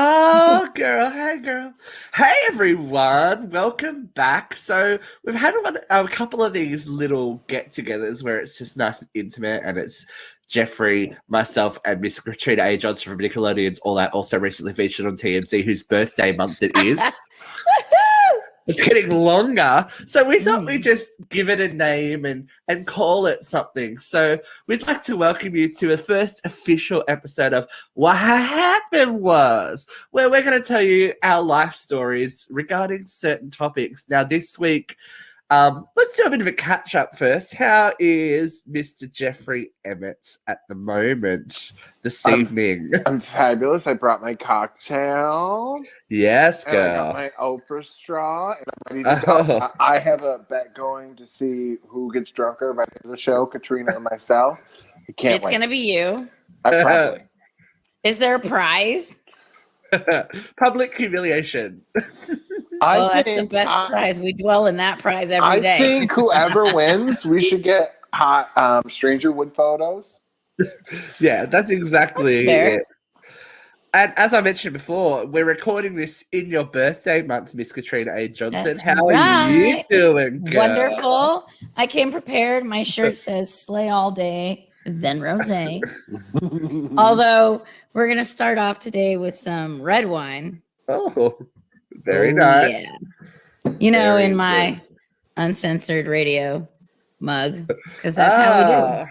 Oh, girl. Hey, girl. Hey, everyone. Welcome back. So we've had a couple of these little get-togethers where it's just nice and intimate, and it's Jeffrey, myself, and MISS Katrina A Johnson from Nickelodeon's All That, also recently featured on TNC, whose birthday month it is. It's getting longer. So we thought we'd just give it a name and call it something. So we'd like to welcome you to the first official episode of What Happened Was, where we're going to tell you our life stories regarding certain topics. Now, this week, let's do a bit of a catch up first. How is Mr. Jeffrey Emmett at the moment this evening? I'm fabulous. I brought my cocktail. Yes, And I girl. got my Oprah straw, and I'm ready to go. I have a bet going to see who gets drunker by the end of the show, Katrina or myself. I can't It's wait. going to be you. Probably. Is there a prize? Public humiliation. That's the best prize. We dwell in that prize every day. I think whoever wins, we should get hot stranger wood photos. Yeah, that's exactly it. And as I mentioned before, we're recording this in your birthday month, Miss Katrina A Johnson. That's How are you doing, girl? Wonderful. I came prepared. My shirt says slay all day, then rosé. Although we're going to start off today with some red wine. Oh, very nice. Yeah. You know, very in my uncensored radio mug, because that's how we do.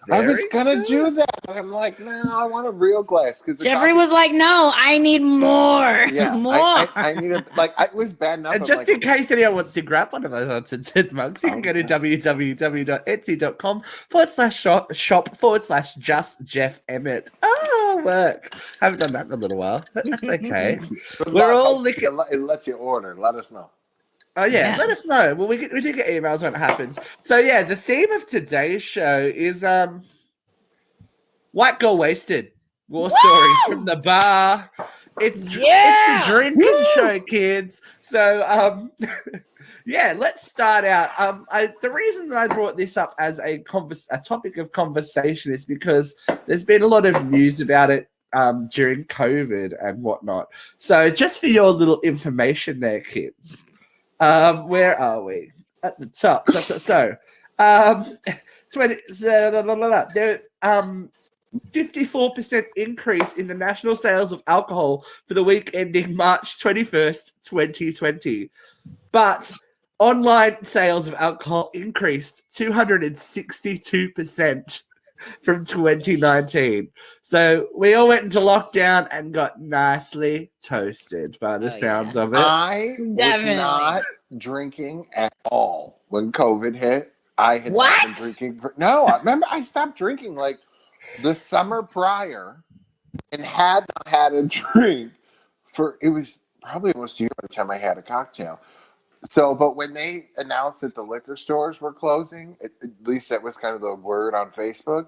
I was gonna do that, but I'm like, no, I want a real glass. Because Jeffrey was like, no, I need more. Yeah, more. I need a it was bad enough. And just in case anyone wants to grab one of those uncensored mugs, you can go to www.etsy.com/shop/just Jeff Emmett. Oh, work. Haven't done that in a little while, but that's okay. We're all looking. It lets you order. Let us know. Oh, yeah, let us know. Well, we do get emails when it happens. So, yeah, the theme of today's show is White Girl Wasted. War stories from the bar. It's the drinking show, kids. So, yeah, let's start out. The reason that I brought this up as a topic of conversation is because there's been a lot of news about it during COVID and whatnot. So, just for your little information there, kids. Where are we? At the top. So, 54% increase in the national sales of alcohol for the week ending March 21st, 2020. But online sales of alcohol increased 262% from 2019. So we all went into lockdown and got nicely toasted by the sounds of it. I was not drinking at all when COVID hit. I had not been drinking I stopped drinking like the summer prior and had not had a drink for, it was probably almost a year by the time I had a cocktail. So, but when they announced that the liquor stores were closing, at least that was kind of the word on Facebook,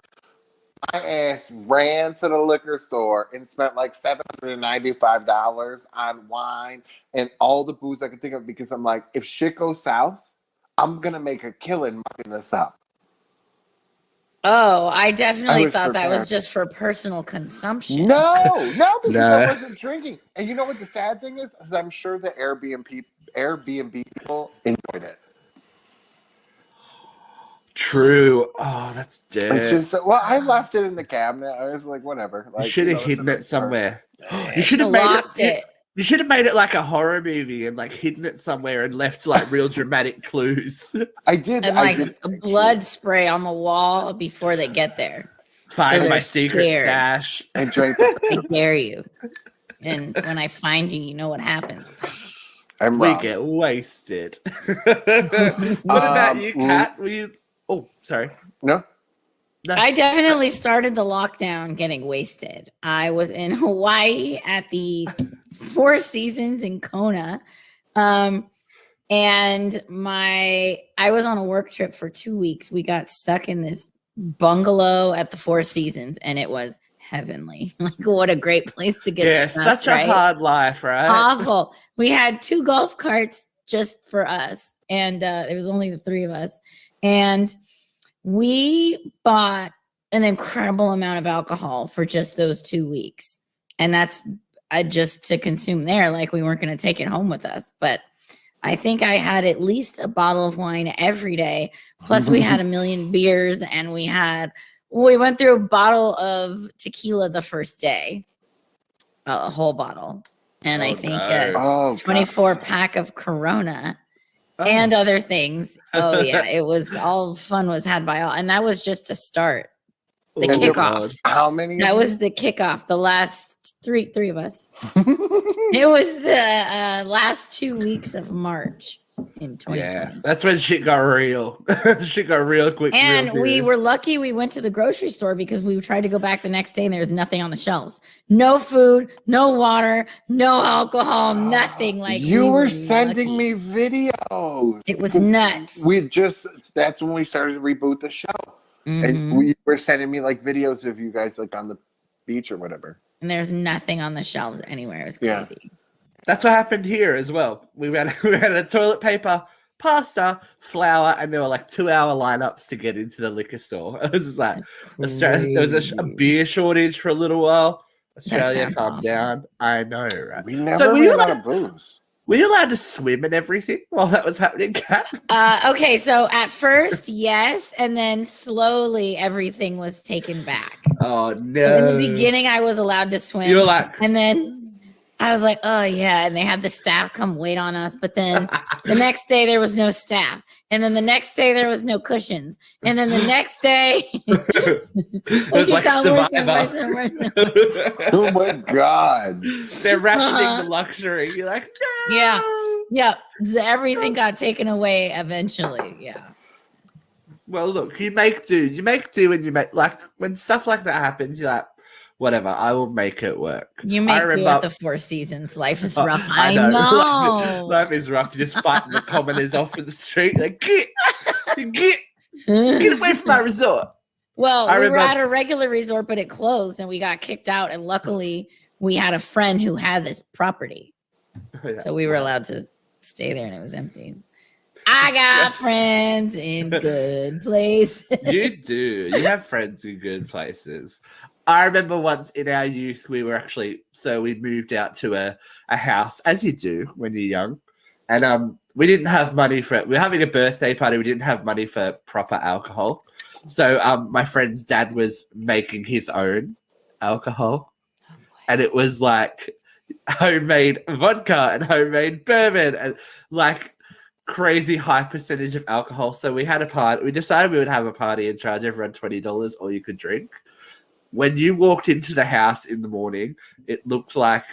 my ass ran to the liquor store and spent like $795 on wine and all the booze I could think of, because I'm like, if shit goes south, I'm going to make a killing mucking this up. Oh, I definitely thought that was just for personal consumption. No, because I wasn't drinking. And you know what the sad thing is I'm sure the Airbnb people enjoyed it. True. Oh, that's dead. It's just, I left it in the cabinet. I was like, whatever. Like, you should have hidden it somewhere. You should have locked it. You should have made it like a horror movie and like hidden it somewhere and left like real dramatic clues. I did. And like a blood spray on the wall before they get there. Find my secret stash. And drink. I dare you. And when I find you, you know what happens. We get wasted. What about you, Kat? Were you? Oh, sorry. No. I definitely started the lockdown getting wasted. I was in Hawaii at the Four Seasons in Kona. And I was on a work trip for 2 weeks. We got stuck in this bungalow at the Four Seasons, and it was heavenly. Like, what a great place to get stuck, such a hard life, right? Awful. We had 2 golf carts just for us, and there was only the 3 of us. And we bought an incredible amount of alcohol for just those 2 weeks. And that's just to consume there. Like we weren't going to take it home with us. But I think I had at least a bottle of wine every day. Plus we had a million beers, and we went through a bottle of tequila the first day, a whole bottle. And I think a 24 pack of Corona and other things. Oh yeah. It was all fun was had by all. And that was just to start. The kickoff. How many? That was the kickoff. The last three of us. It was the last 2 weeks of March in 2020. Yeah, that's when shit got real. Shit got real quick. And we were lucky we went to the grocery store because we tried to go back the next day and there was nothing on the shelves. No food, no water, no alcohol, nothing. Like you were sending me videos. It was nuts. That's when we started to reboot the show. Mm-hmm. And you were sending me like videos of you guys like on the beach or whatever. And there's nothing on the shelves anywhere. It was crazy. Yeah. That's what happened here as well. We had a toilet paper, pasta, flour, and there were like 2-hour lineups to get into the liquor store. It was just like there was a beer shortage for a little while. Australia calmed down. I know, right? We never ran out of booze. Were you allowed to swim and everything while that was happening, Kat? Okay, so at first, yes, and then slowly everything was taken back. Oh no! So in the beginning, I was allowed to swim. You were like, and then I was like, oh yeah, and they had the staff come wait on us. But then the next day there was no staff, and then the next day there was no cushions, and then the next day it was like Survivor. Worse. Oh my god! They're rationing the luxury. You're like, no! Yeah. Everything got taken away eventually. Yeah. Well, look, you make do. You make do, and you make like when stuff like that happens. You're like, whatever, I will make it work. You make do at the Four Seasons. Life is rough. I know. Life is rough. You're just fighting the commoners off in the street. Like, get away from my resort. Well, we were at a regular resort, but it closed and we got kicked out. And luckily, we had a friend who had this property. So we were allowed to stay there and it was empty. I got friends in good places. You do. You have friends in good places. I remember once in our youth, we moved out to a house, as you do when you're young. And we didn't have money for it. We were having a birthday party. We didn't have money for proper alcohol. So my friend's dad was making his own alcohol. And it was like homemade vodka and homemade bourbon and like crazy high percentage of alcohol. So we had a party. We decided we would have a party and charge everyone $20 all you could drink. When you walked into the house in the morning, it looked like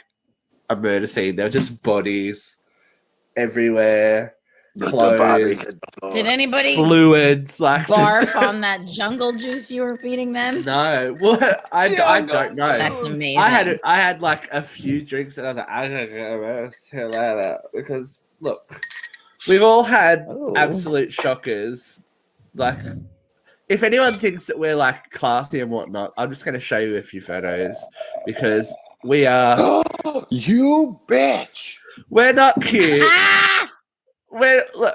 a murder scene. There were just bodies everywhere, clothes. Did anybody fluids like barf on that jungle juice you were feeding them? No, well, I don't know. That's amazing. I had like a few drinks and I was like, I gotta go hell out of that because look, we've all had absolute shockers. Like, if anyone thinks that we're like classy and whatnot, I'm just going to show you a few photos because we are. You bitch! We're not cute. We're look.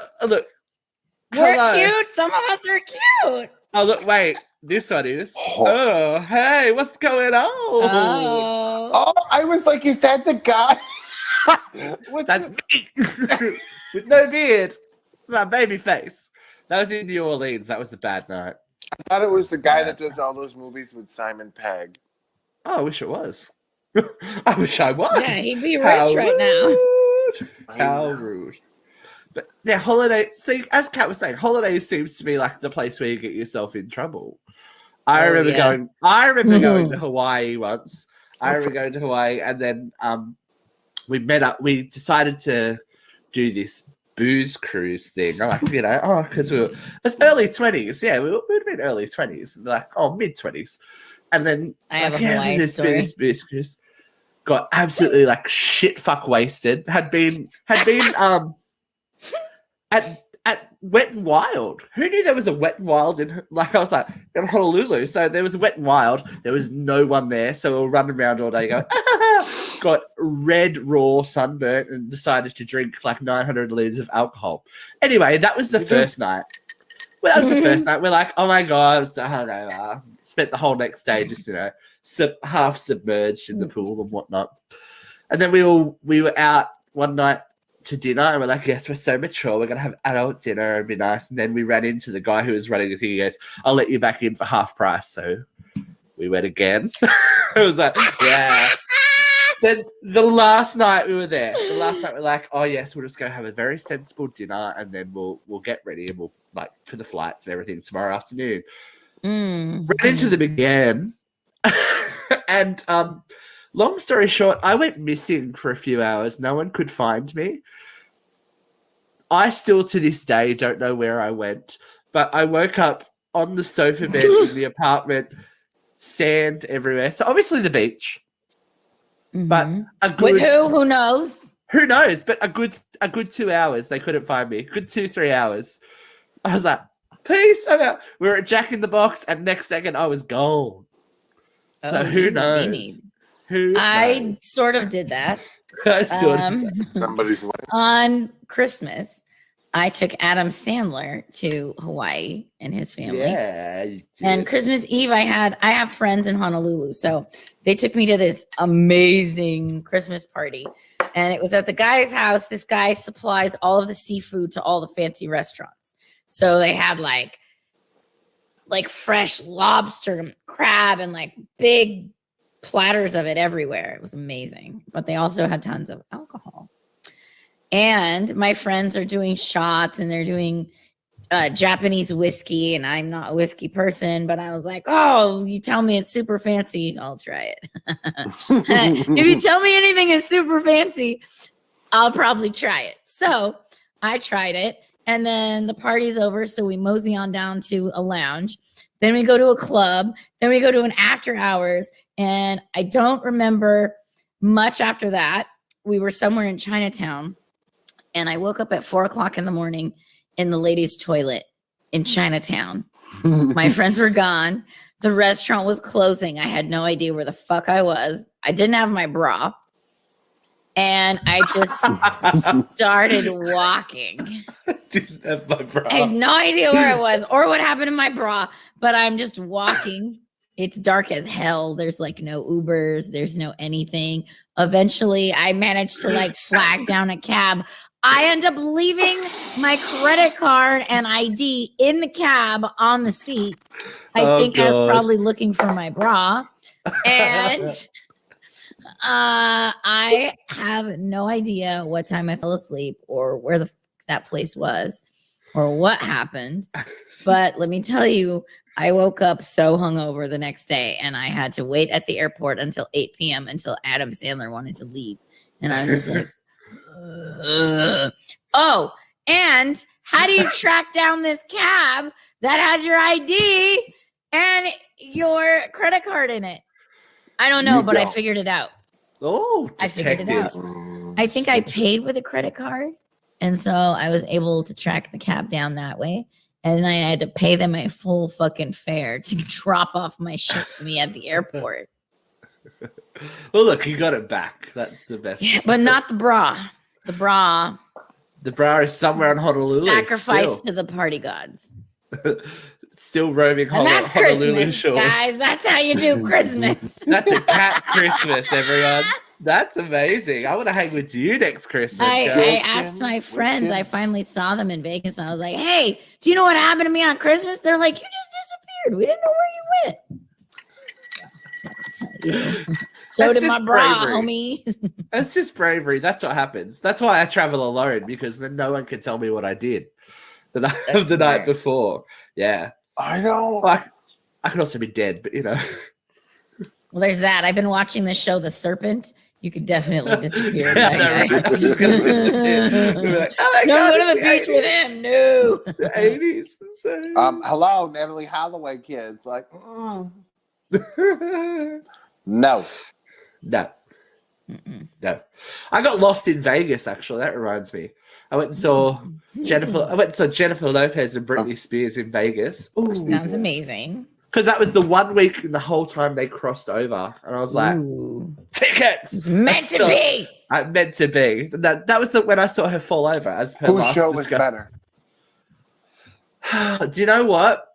We're cute. Some of us are cute. Oh look! Wait, this one is. Oh, hey, what's going on? Oh, I was like, is that the guy? That's me with no beard. It's my baby face. That was in New Orleans. That was a bad night. I thought it was the guy that does all those movies with Simon Pegg. Oh, I wish it was. I wish I was. Yeah, he'd be rich right now. How rude. But yeah, holiday. See, as Kat was saying, holidays seems to be like the place where you get yourself in trouble. I remember going to Hawaii once. And then we met up. We decided to do this booze cruise thing. Like, because it's early 20s. Yeah, we'd been early 20s, like mid 20s. And then I have a Hawaii story. Booze cruise. Got absolutely like shit fuck wasted. Had been at Wet n Wild. Who knew there was a Wet n Wild in in Honolulu? So there was a Wet n Wild. There was no one there, so we were running around all day going. Got red raw sunburnt and decided to drink like 900 liters of alcohol. Anyway, that was the first night. Well, that was the first night. We're like, oh my god, so spent the whole next day just half submerged in the pool and whatnot. And then we were out one night to dinner, and we're like, yes, we're so mature. We're going to have adult dinner. It'd be nice. And then we ran into the guy who was running the thing. He goes, I'll let you back in for half price. So we went again. It was like, yeah. Then the last night we were there, we're like, oh yes, we'll just go have a very sensible dinner, and then we'll get ready, and we'll like for the flights and everything tomorrow afternoon. Ran into them again, and long story short, I went missing for a few hours. No one could find me. I still to this day don't know where I went, but I woke up on the sofa bed in the apartment, sand everywhere. So obviously the beach. But a good, with who? Who knows? Who knows? But a good 2 hours, they couldn't find me. Good 2-3 hours. I was like, peace. I'm out. We were at Jack in the Box, and next second I was gone. So who knows? I sort of did that. Somebody's on Christmas. I took Adam Sandler to Hawaii and his family. Yeah. And Christmas Eve, I have friends in Honolulu. So they took me to this amazing Christmas party. And it was at the guy's house. This guy supplies all of the seafood to all the fancy restaurants. So they had like fresh lobster and crab and like big platters of it everywhere. It was amazing. But they also had tons of alcohol. And my friends are doing shots, and they're doing Japanese whiskey, and I'm not a whiskey person, but I was like, oh, you tell me it's super fancy, I'll try it. If you tell me anything is super fancy, I'll probably try it. So I tried it, and then the party's over, so we mosey on down to a lounge. Then we go to a club. Then we go to an after hours, and I don't remember much after that. We were somewhere in Chinatown. And I woke up at 4:00 in the morning in the ladies' toilet in Chinatown. My friends were gone. The restaurant was closing. I had no idea where the fuck I was. I didn't have my bra. And I just started walking. Didn't have my bra. I had no idea where I was or what happened to my bra, but I'm just walking. It's dark as hell. There's like no Ubers. There's no anything. Eventually, I managed to like flag down a cab. I end up leaving my credit card and ID in the cab on the seat. I think I was probably looking for my bra. And I have no idea what time I fell asleep or where that place was or what happened. But let me tell you, I woke up so hungover the next day, and I had to wait at the airport until 8 p.m. until Adam Sandler wanted to leave. And I was just like, oh, and how do you track down this cab that has your ID and your credit card in it? I don't know, but I figured it out. Oh, detective. I figured it out. I think I paid with a credit card, and so I was able to track the cab down that way. And then I had to pay them a full fucking fare to drop off my shit to me at the airport. Well, look, you got it back. That's the best. Yeah, but not the bra. The bra is somewhere in Honolulu. Sacrificed to the party gods. Still roaming and that's Honolulu Christmas, shores. Guys. That's how you do Christmas. That's a cat Christmas, everyone. That's amazing. I want to hang with you next Christmas. I asked my friends. I finally saw them in Vegas. And I was like, hey, do you know what happened to me on Christmas? They're like, you just disappeared. We didn't know where you went. So did my bra, homie. That's just bravery. That's what happens. That's why I travel alone, because then no one can tell me what I did the night before. Yeah. I know. I could also be dead, but you know. Well, there's that. I've been watching the show The Serpent. You could definitely disappear. Just gonna disappear. Like, oh no, God, go to the beach with him. No. The 80s. Hello, Natalie Holloway kids. Like, no. No. I got lost in Vegas, actually. That reminds me. I went and saw Jennifer Lopez and Britney Spears in Vegas. Ooh. Sounds amazing. Because that was the 1 week in the whole time they crossed over. And I was like, tickets! It's meant to be! Meant to be. That was when I saw her fall over. As per whose last show was better? Do you know what?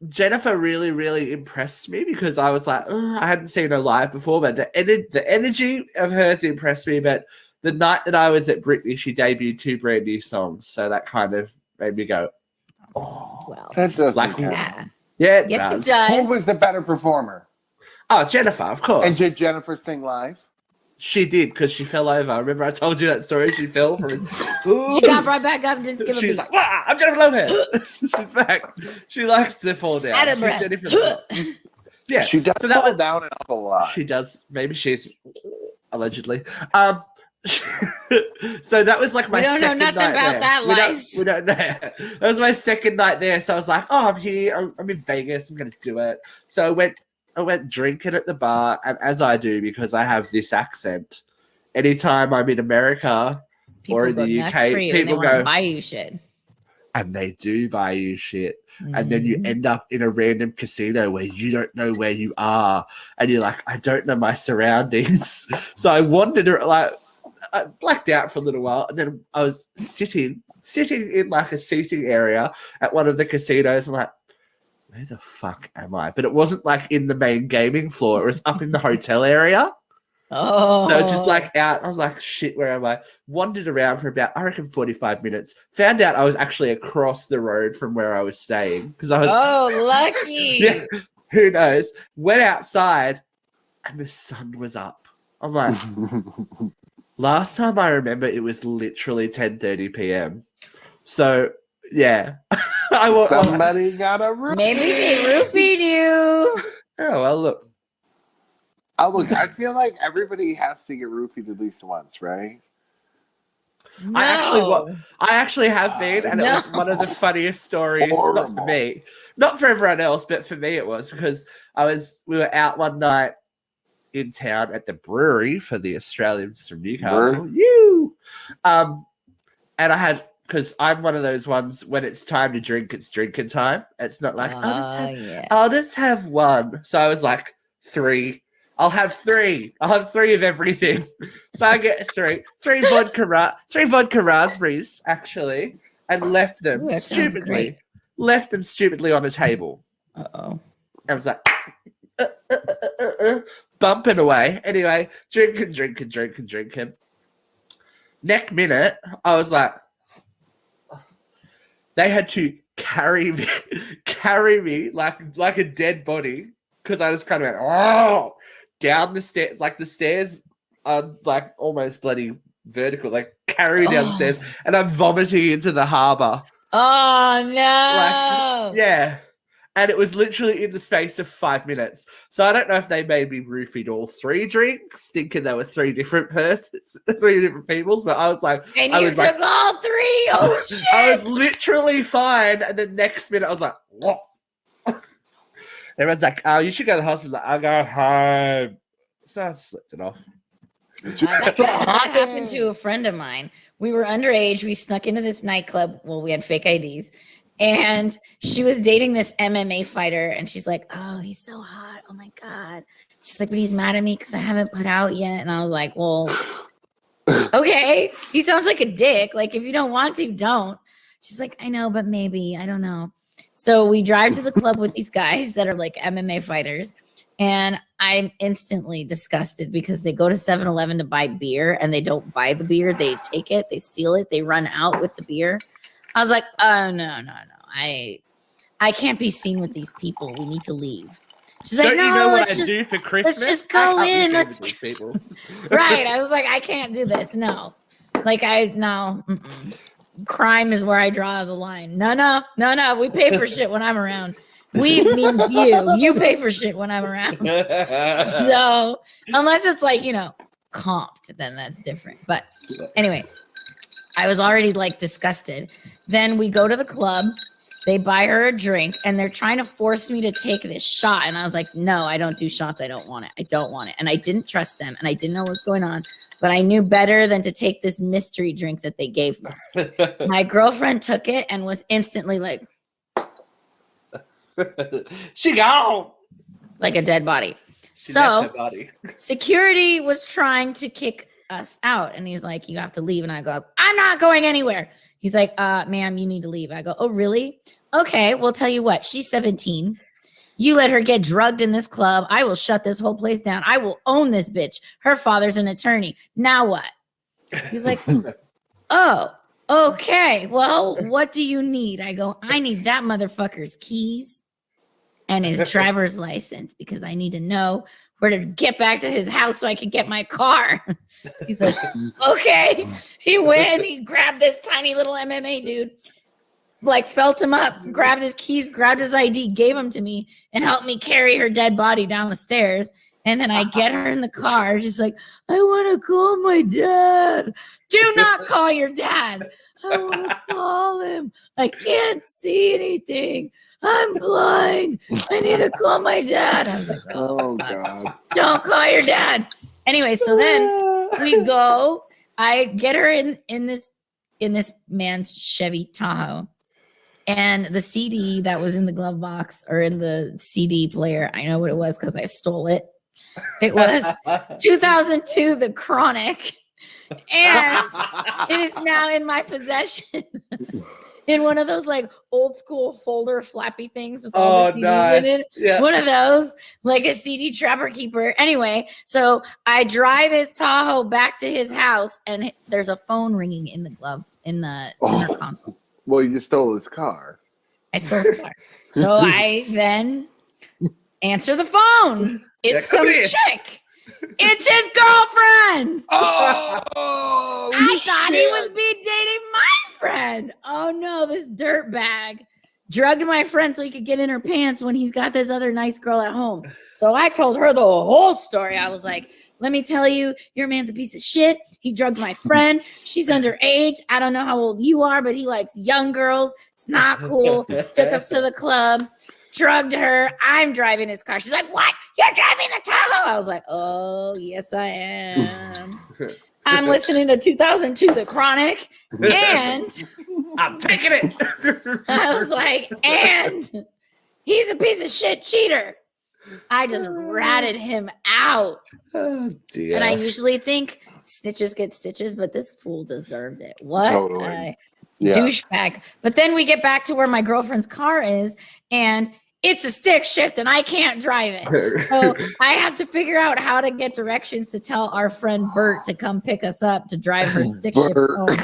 Jennifer really, really impressed me because I was like, "Ugh," I hadn't seen her live before, but the energy of hers impressed me. But the night that I was at Britney, she debuted 2 brand new songs, so that kind of made me go, "Oh, Well, That doesn't like, count. yeah, it yes, does." it does. Who was the better performer? Oh, Jennifer, of course. And did Jennifer sing live? She did because she fell over. Remember, I told you that story. She fell from. She got right back up and just give a She's beat. like, "Wow, I'm Jennifer Lopez." She's back. She likes to fall down. Out of She's breath. ready for the top. Yeah, She does so that fall was- down an awful lot. She does. Maybe she's allegedly. So that was like my We don't know second nothing night about there. that life. We don't know. That was my second night there. So I was like, "Oh, I'm here. I'm in Vegas. I'm going to do it." So I went drinking at the bar, and as I do because I have this accent, anytime I'm in America or in go the nuts UK, for you and they people want go, to buy you shit. and they do buy you shit. And then you Mhm. end up in a random casino where you don't know where you are. And you're like, I don't know my surroundings. So I wandered, like, I blacked out for a little while. And then I was sitting in like a seating area at one of the casinos. I'm like, where the fuck am I? But it wasn't like in the main gaming floor. It was up in the hotel area. Oh, So just like out, I was like, shit, where am I? Wandered around for about, I reckon, 45 minutes. Found out I was actually across the road from where I was staying because I was, lucky. yeah, who knows? Went outside and the sun was up. I'm like, last time I remember, it was literally 10:30 p.m. So yeah, Somebody got a room. Maybe they roofied you. Oh well, look. Oh, look, I feel like everybody has to get roofied at least once, right? No. I actually have been, and it was one of the funniest stories. Not for me, not for everyone else, but for me it was because we were out one night in town at the brewery for the Australians from Newcastle. You, and I had, because I'm one of those ones when it's time to drink, it's drinking time. It's not like I'll just have one. So I was like 3. I'll have 3. I'll have 3 of everything. So I get 3 vodka raspberries actually, and left them stupidly on a table. Uh-oh. I was like bumping away. Anyway, drinking. Next minute, I was like, they had to carry me like a dead body because I just kind of went down the stairs. Like the stairs are like almost bloody vertical, like carry down the stairs, and I'm vomiting into the harbour. Oh no! Like, yeah. And it was literally in the space of 5 minutes. So I don't know if they made me roofied all 3 drinks, thinking they were 3 different persons, 3 different peoples. But I was like, and you took all 3. Oh shit! I was literally fine. And the next minute, I was like, what? Everyone's like, oh, you should go to the hospital. Like, I'll go home. So I slipped it off. That happened to a friend of mine. We were underage. We snuck into this nightclub. Well, we had fake IDs. And she was dating this MMA fighter. And she's like, oh, he's so hot. Oh, my God. She's like, but he's mad at me because I haven't put out yet. And I was like, well, okay. He sounds like a dick. Like, if you don't want to, don't. She's like, I know, but maybe. I don't know. So we drive to the club with these guys that are like MMA fighters. And I'm instantly disgusted because they go to 7-Eleven to buy beer and they don't buy the beer. They take it, they steal it, they run out with the beer. I was like, oh, no. I can't be seen with these people. We need to leave. She's like, no, you know what let's I do for Christmas? Let's just go in. Let's these people. Right. I was like, I can't do this. No. Like, Mm-mm. Crime is where I draw the line. No. We pay for shit when I'm around. We means you. You pay for shit when I'm around. So unless it's like, comped, then that's different. But anyway, I was already like disgusted. Then we go to the club. They buy her a drink and they're trying to force me to take this shot. And I was like, no, I don't do shots. I don't want it. And I didn't trust them and I didn't know what was going on. But I knew better than to take this mystery drink that they gave me. My girlfriend took it and was instantly like, she gone. Like a dead body. She so left her body. Security was trying to kick us out. And he's like, you have to leave. And I go, I'm not going anywhere. He's like, ma'am, you need to leave. I go, oh, really? Okay, well, tell you what, she's 17. You let her get drugged in this club. I will shut this whole place down. I will own this bitch. Her father's an attorney. Now what? He's like, oh, okay. Well, what do you need? I go, I need that motherfucker's keys and his driver's license because I need to know where to get back to his house so I can get my car. He's like, okay. He went, he grabbed this tiny little MMA dude, like felt him up, grabbed his keys, grabbed his ID, gave him to me, and helped me carry her dead body down the stairs. And then I get her in the car. She's like, I want to call my dad. Do not call your dad. I want to call him. I can't see anything. I'm blind. I need to call my dad. I was like, Oh God. don't call your dad. Anyway, so then we go. I get her in this man's Chevy Tahoe. And the CD that was in the glove box or in the CD player, I know what it was because I stole it. It was 2002, The Chronic. And it is now in my possession in one of those like old school folder flappy things with all the CDs in it. Yeah. One of those, like a CD trapper keeper. Anyway, so I drive his Tahoe back to his house and there's a phone ringing in the glove, in the center console. Well, you stole his car. I stole his car. So I then answer the phone. It's some chick. It's his girlfriend. Oh, I thought he was dating my friend. Oh no, this dirtbag drugged my friend so he could get in her pants when he's got this other nice girl at home. So I told her the whole story. I was like, let me tell you, your man's a piece of shit. He drugged my friend. She's underage. I don't know how old you are, but he likes young girls. It's not cool. Took us to the club, drugged her. I'm driving his car. She's like, what? You're driving the Tahoe? I was like, oh, yes, I am. I'm listening to 2002, The Chronic, and I'm taking it. I was like, and he's a piece of shit cheater. I just ratted him out. Oh, dear. And I usually think stitches get stitches, but this fool deserved it. What Totally. douchebag. But then we get back to where my girlfriend's car is, and it's a stick shift, and I can't drive it. So I have to figure out how to get directions to tell our friend Bert to come pick us up to drive her stick shift home.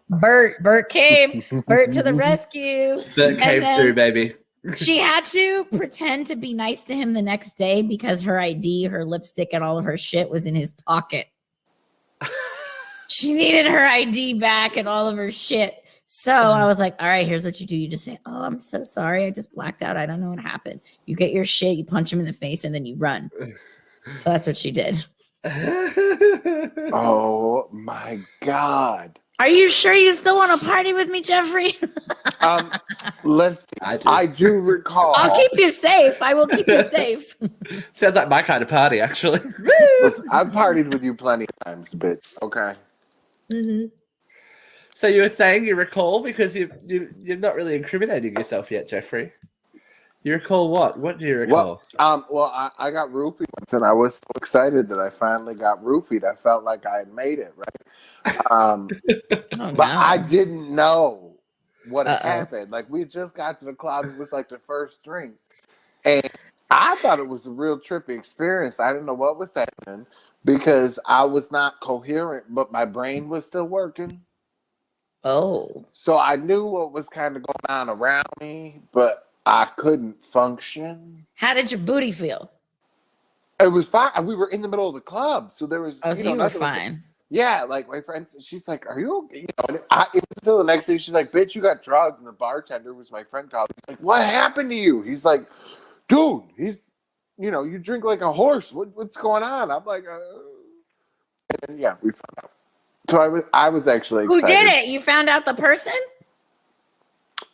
Bert came. Bert to the rescue. Bert came through, baby. She had to pretend to be nice to him the next day because her ID, her lipstick, and all of her shit was in his pocket. She needed her ID back and all of her shit. So I was like, all right, here's what you do. You just say, oh, I'm so sorry. I just blacked out. I don't know what happened. You get your shit, you punch him in the face, and then you run. So that's what she did. Oh, my God. Are you sure you still want to party with me, Jeffrey? Let's see. I do recall. I'll keep you safe. I will keep you safe. Sounds like my kind of party, actually. Listen, I've partied with you plenty of times, bitch. Okay. Mm-hmm. So you were saying you recall because you're not really incriminating yourself yet, Jeffrey. You recall what? What do you recall? Well, I got roofied once, and I was so excited that I finally got roofied. I felt like I had made it, right? But I didn't know what had happened. Like, we just got to the club. It was like the first drink. And I thought it was a real trippy experience. I didn't know what was happening because I was not coherent, but my brain was still working. Oh. So I knew what was kind of going on around me, but I couldn't function. How did your booty feel? It was fine. We were in the middle of the club, so there was. Oh, so you were fine. Yeah, like my friend, she's like, "Are you okay?" You know, and it was until the next day. She's like, "Bitch, you got drugged." And the bartender was my friend. He's like, "What happened to you?" He's like, "Dude, you drink like a horse. What's going on?" I'm like, and then, yeah, we found out. So I was actually excited. Who did it? You found out the person?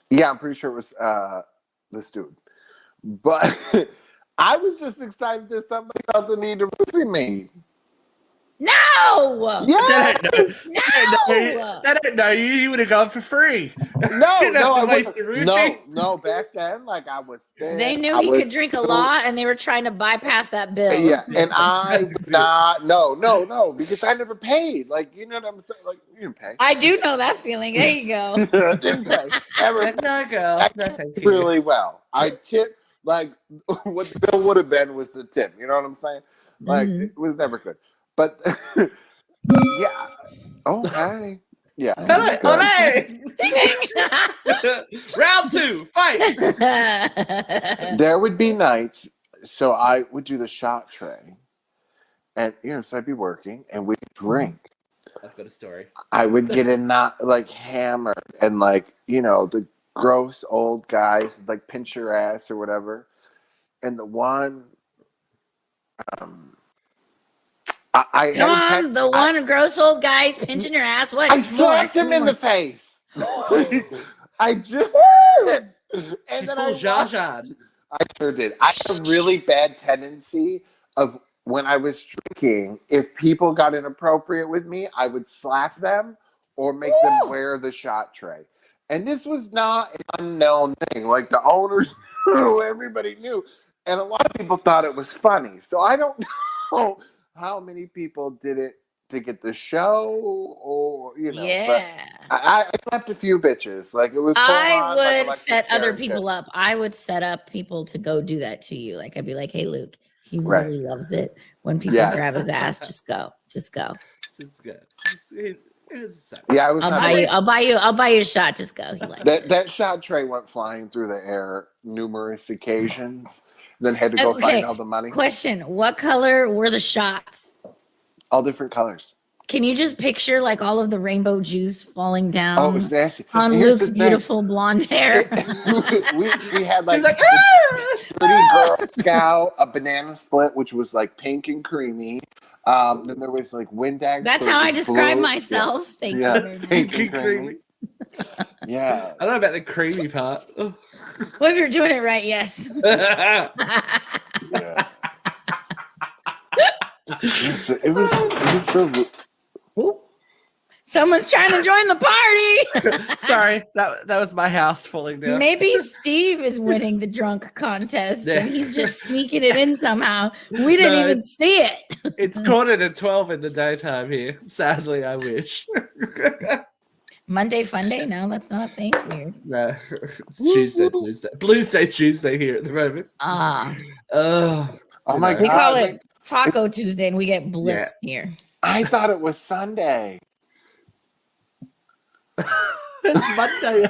Yeah, I'm pretty sure it was this dude. But I was just excited that somebody felt the need to roofie me. No. Yeah. No. They don't know you. You would have gone for free. No, You don't no, I have to waste wasn't. the roofing. No. Back then, like I was thin. They knew I he was could drink a still- lot, and they were trying to bypass that bill. Yeah, and I That's was not. No, because I never paid. Like, you know what I'm saying? Like, you didn't pay. I do know that feeling. There you go. Didn't pay. Ever No, girl. I No, tipped thank you. really well. I tipped like what the bill would have been was the tip. You know what I'm saying? Like Mhm. it was never good. But yeah. Oh hey. Yeah. it was Olé! good. Olé! Round 2, fight! There would be nights, so I would do the shot tray, and so I'd be working, and we'd drink. I've got a story. I would get in not like hammered, and like the gross old guys like pinch your ass or whatever, and the one. I Come had on, the one gross old guy's pinching your ass. What? I slapped him in the face. I just and then I sure did. I had a really bad tendency of when I was drinking, if people got inappropriate with me, I would slap them or make them wear the shot tray. And this was not an unknown thing. Like the owners knew, everybody knew. And a lot of people thought it was funny. So I don't know how many people did it to get the show or Yeah. but I slapped a few bitches. Like it was I would like set other people up. I would set up people to go do that to you. Like I'd be like, hey Luke, he Right. really loves it when people Yes. grab his ass. Just go. It's good. Yeah, I was I'll buy you a shot. Just go. He likes it. that shot tray went flying through the air numerous occasions. Then had to go Okay. find all the money. Question: what color were the shots? All different colors. Can you just picture like all of the rainbow juice falling down Oh, it was nasty. on Here's Luke's the thing. beautiful blonde hair? we had like Like, the dirty Girl Scout, a banana split, which was like pink and creamy. Then there was like Windex. That's so it how I was describe blue. myself. Thank you Yeah, very much. pink and creamy. Yeah. I don't know about the creamy part. Well, if you're doing it right, yes. Yeah. It was the Ooh. Someone's trying to join the party. Sorry, that was my house falling down. Maybe Steve is winning the drunk contest and Yeah. he's just sneaking it in somehow. We didn't No. even see it. It's 11:45 in the daytime here. Sadly, I wish. Monday Fun Day? No, that's not a thing. Weird. No, it's Tuesday. Tuesday here at the moment. oh my We god. call it Taco Tuesday and we get blitzed here. I thought it was Sunday. It's Monday.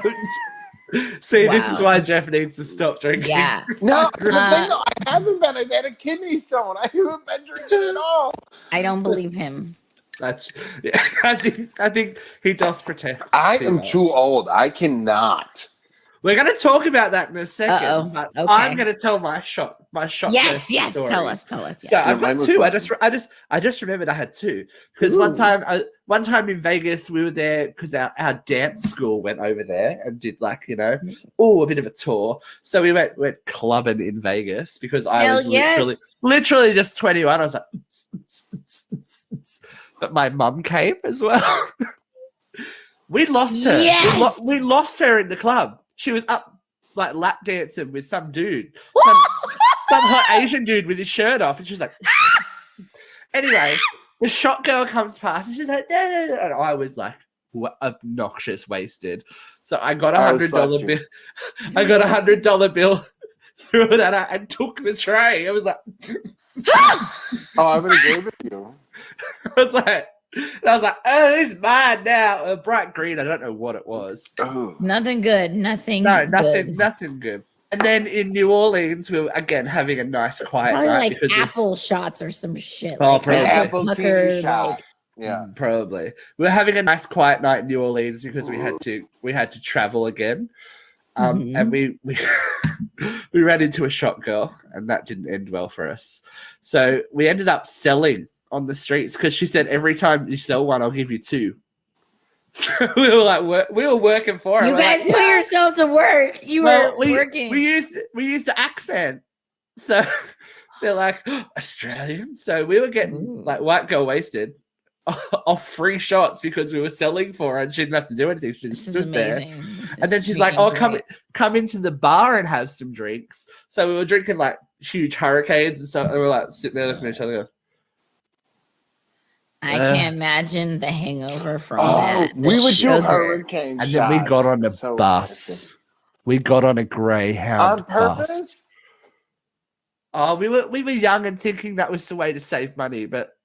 See, this is Wow. why Jeff needs to stop drinking. Yeah. No, the thing though, I haven't been. I've had a kidney stone. I haven't been drinking at all. I don't believe him. That's yeah. I think he does protect. I too am much. too old. I cannot. We're going to talk about that in a second. Uh-oh. But Okay. I'm going to tell my shot. Yes, first yes. story. Tell us. So Yeah. I've mine got was two. fun. I just remembered I had two because Ooh. one time in Vegas we were there because our dance school went over there and did like a bit of a tour. So we went clubbing in Vegas because I Hell was yes. literally just 21. I was like, but my mum came as well. We lost her. Yes. We lost her in the club. She was up like lap dancing with some dude. Some hot Asian dude with his shirt off, and she's like, anyway, the shot girl comes past, and she's like, and I was like, obnoxious, wasted. So I got $100 bill. I got $100 bill, threw it at her, and took the tray. I was like, Oh, I would have gave it to you. I was like, oh, this is mine now. Bright green. I don't know what it was. Oh. Nothing good. Nothing. Nothing good. And then in New Orleans, we were again having a nice quiet Probably night like because apple shots or some shit. Oh, like probably. Apple Pucker, TV shot. like- Yeah. probably we were having a nice quiet night in New Orleans because we had to travel again, and we we ran into a shot girl, and that didn't end well for us. So we ended up selling on the streets because she said every time you sell one, I'll give you two. So we were like, we were working for her. You We're guys like, put "Yeah." yourself to work. You Well, were working. We used the accent. So They're like, Australian? So we were getting like white girl wasted off free shots because we were selling for her and she didn't have to do anything. She just stood there. And then she's like, oh, come into the bar and have some drinks. So we were drinking like huge hurricanes and so we were like sitting there looking at each other going, I can't imagine the hangover from that. We would do hurricane and shots. then we got on a bus. We got on a Greyhound on purpose. Bus. Oh, we were young and thinking that was the way to save money, but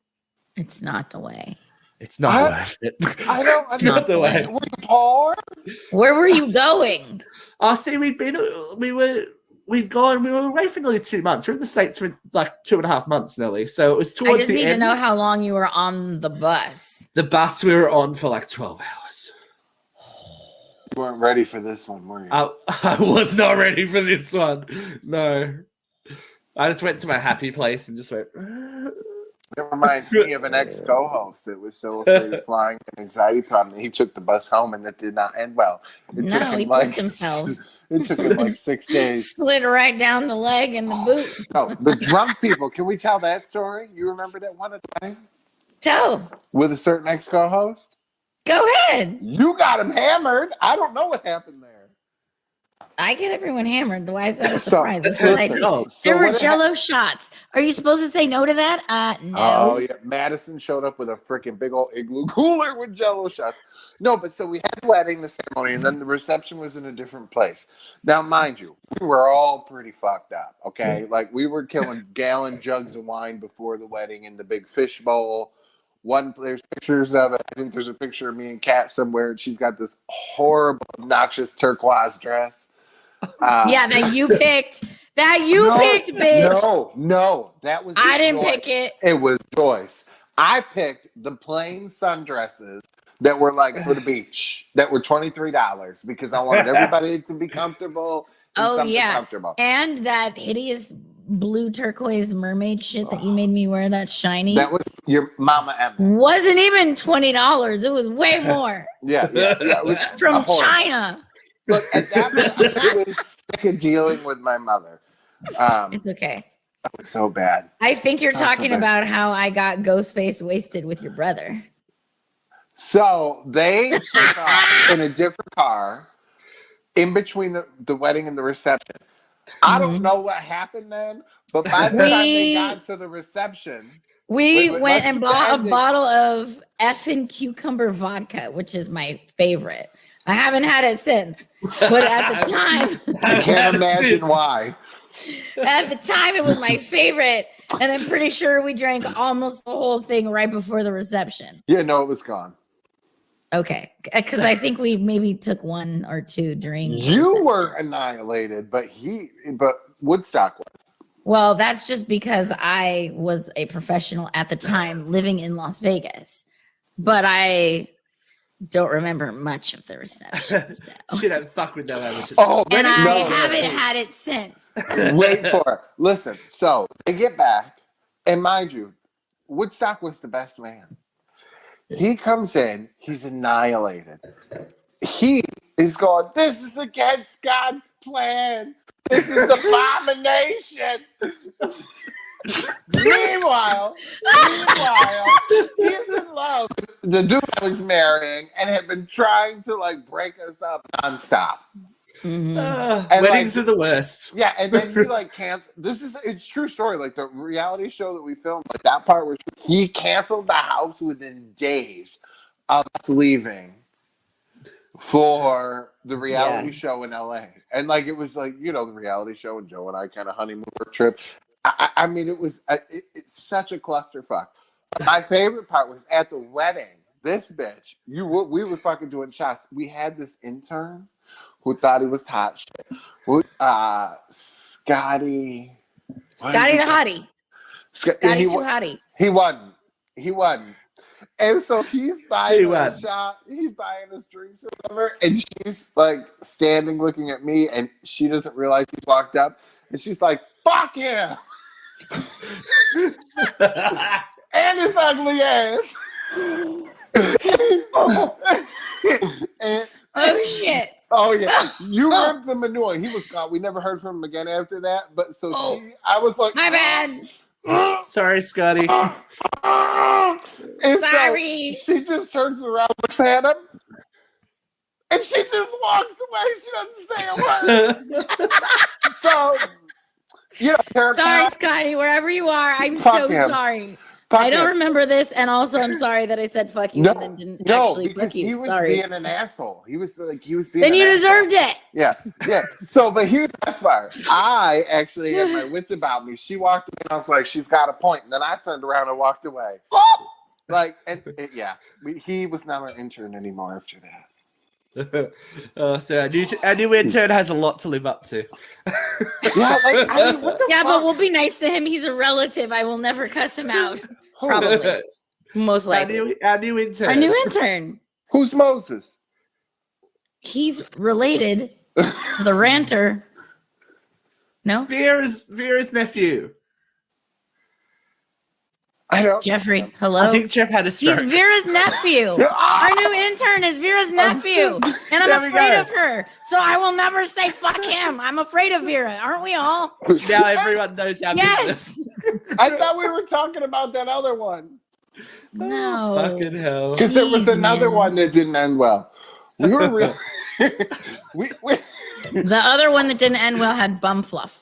it's not the way. It's not worth it. I don't. It's not the way. Were you poor? Where were you going? Oh, see, we were away for nearly 2 months. We were in the States for like 2.5 months nearly. So it was towards I just need to know how long you were on the bus. The bus we were on for like 12 hours. You weren't ready for this one, were you? I was not ready for this one. No. I just went to my happy place and just went. It reminds me of an ex-co-host that was so afraid of flying, an anxiety problem, that he took the bus home and that did not end well. He pooped himself. It took him like 6 days. Slid right down the leg and the boot. No, the drunk people. Can we tell that story? You remember that one at the time? Tell. With a certain ex-co-host? Go ahead. You got him hammered. I don't know what happened there. I get everyone hammered. Why is that a surprise? That's what I do. Oh, There were Jello shots. Are you supposed to say no to that? No. Oh yeah, Madison showed up with a freaking big old igloo cooler with Jello shots. No, but so we had the wedding, the ceremony, and then the reception was in a different place. Now, mind you, we were all pretty fucked up. Okay, like we were killing gallon jugs of wine before the wedding in the big fish bowl. There's pictures of it. I think there's a picture of me and Kat somewhere, and she's got this horrible, obnoxious turquoise dress. That you picked. Picked, bitch. No, that was. I didn't pick it. It was Joyce. I picked the plain sundresses that were like for the beach that were $23 because I wanted everybody to be comfortable. Comfortable. And that hideous blue turquoise mermaid shit that you made me wear, that shiny. That was your Mama Emma. Wasn't even $20. It was way more. Yeah. It was from China. Look, at that point, I was sick of dealing with my mother. It's okay. That was so bad. I think you're talking about how I got ghost face wasted with your brother. So they took off in a different car in between the wedding and the reception. I don't know what happened then, but by the time they got to the reception, we went and bought a bottle of effing cucumber vodka, which is my favorite. I haven't had it since, but at the time, I can't imagine why. At the time, it was my favorite, and I'm pretty sure we drank almost the whole thing right before the reception. Yeah, no, it was gone. Okay, because I think we maybe took 1 or 2 during. You were annihilated, but Woodstock was. Well, that's just because I was a professional at the time living in Las Vegas, but I don't remember much of the reception. So. She don't fuck with them. And I haven't had it since. Wait for it. Listen, so they get back, and mind you, Woodstock was the best man. He comes in, he's annihilated. He is going, this is against God's plan. This is abomination. Meanwhile, he's in love with the dude I was marrying and had been trying to like break us up nonstop. Mm-hmm. Weddings are the worst. Yeah, and then he like canceled. It's true story. Like the reality show that we filmed, like that part where he canceled the house within days of us leaving for the reality show in LA. And like it was like, the reality show, and Joe and I kind of honeymoon trip. I mean, it's such a clusterfuck. My favorite part was at the wedding. This bitch, we were fucking doing shots. We had this intern who thought he was hot shit. Scotty the hottie. Scotty too hottie. He wasn't. And so he's buying a shot. He's buying us drinks or whatever. And she's like standing looking at me, and she doesn't realize he's walked up. And she's like, fuck him. And his ugly ass. Oh shit. Oh yeah, you ripped the manure. He was gone. We never heard from him again after that. But so I was like, my bad. Sorry, Scotty. And Sorry. so she just turns around, looks at him, and she just walks away. She doesn't say a word. So, Sorry, Scotty, wherever you are, I'm Fuck so him. sorry. Fuck I don't him. remember this, and also I'm sorry that I said fuck you and then didn't actually because fuck you. he was Sorry. being an asshole. He was being. Then you an deserved asshole. it. Yeah. So, but here's the best part. I actually had my wits about me. She walked away, and I was like, "She's got a point." And then I turned around and walked away. He was not an intern anymore after that. So our new intern has a lot to live up to. What the fuck? But we'll be nice to him. He's a relative. I will never cuss him out. Probably. Most likely. Our new intern. Our new intern. Who's Moses? He's related to the ranter. No? Vera's nephew. I don't. Jeffrey, hello? I think Jeff had a stroke. He's Vera's nephew. Our new intern is Vera's nephew. And I'm afraid of her. So I will never say fuck him. I'm afraid of Vera. Aren't we all? Now everyone knows our Yes. business. I thought we were talking about that other one. No. Fucking hell. Because there was another one that didn't end well. We were really. The other one that didn't end well had bum fluff.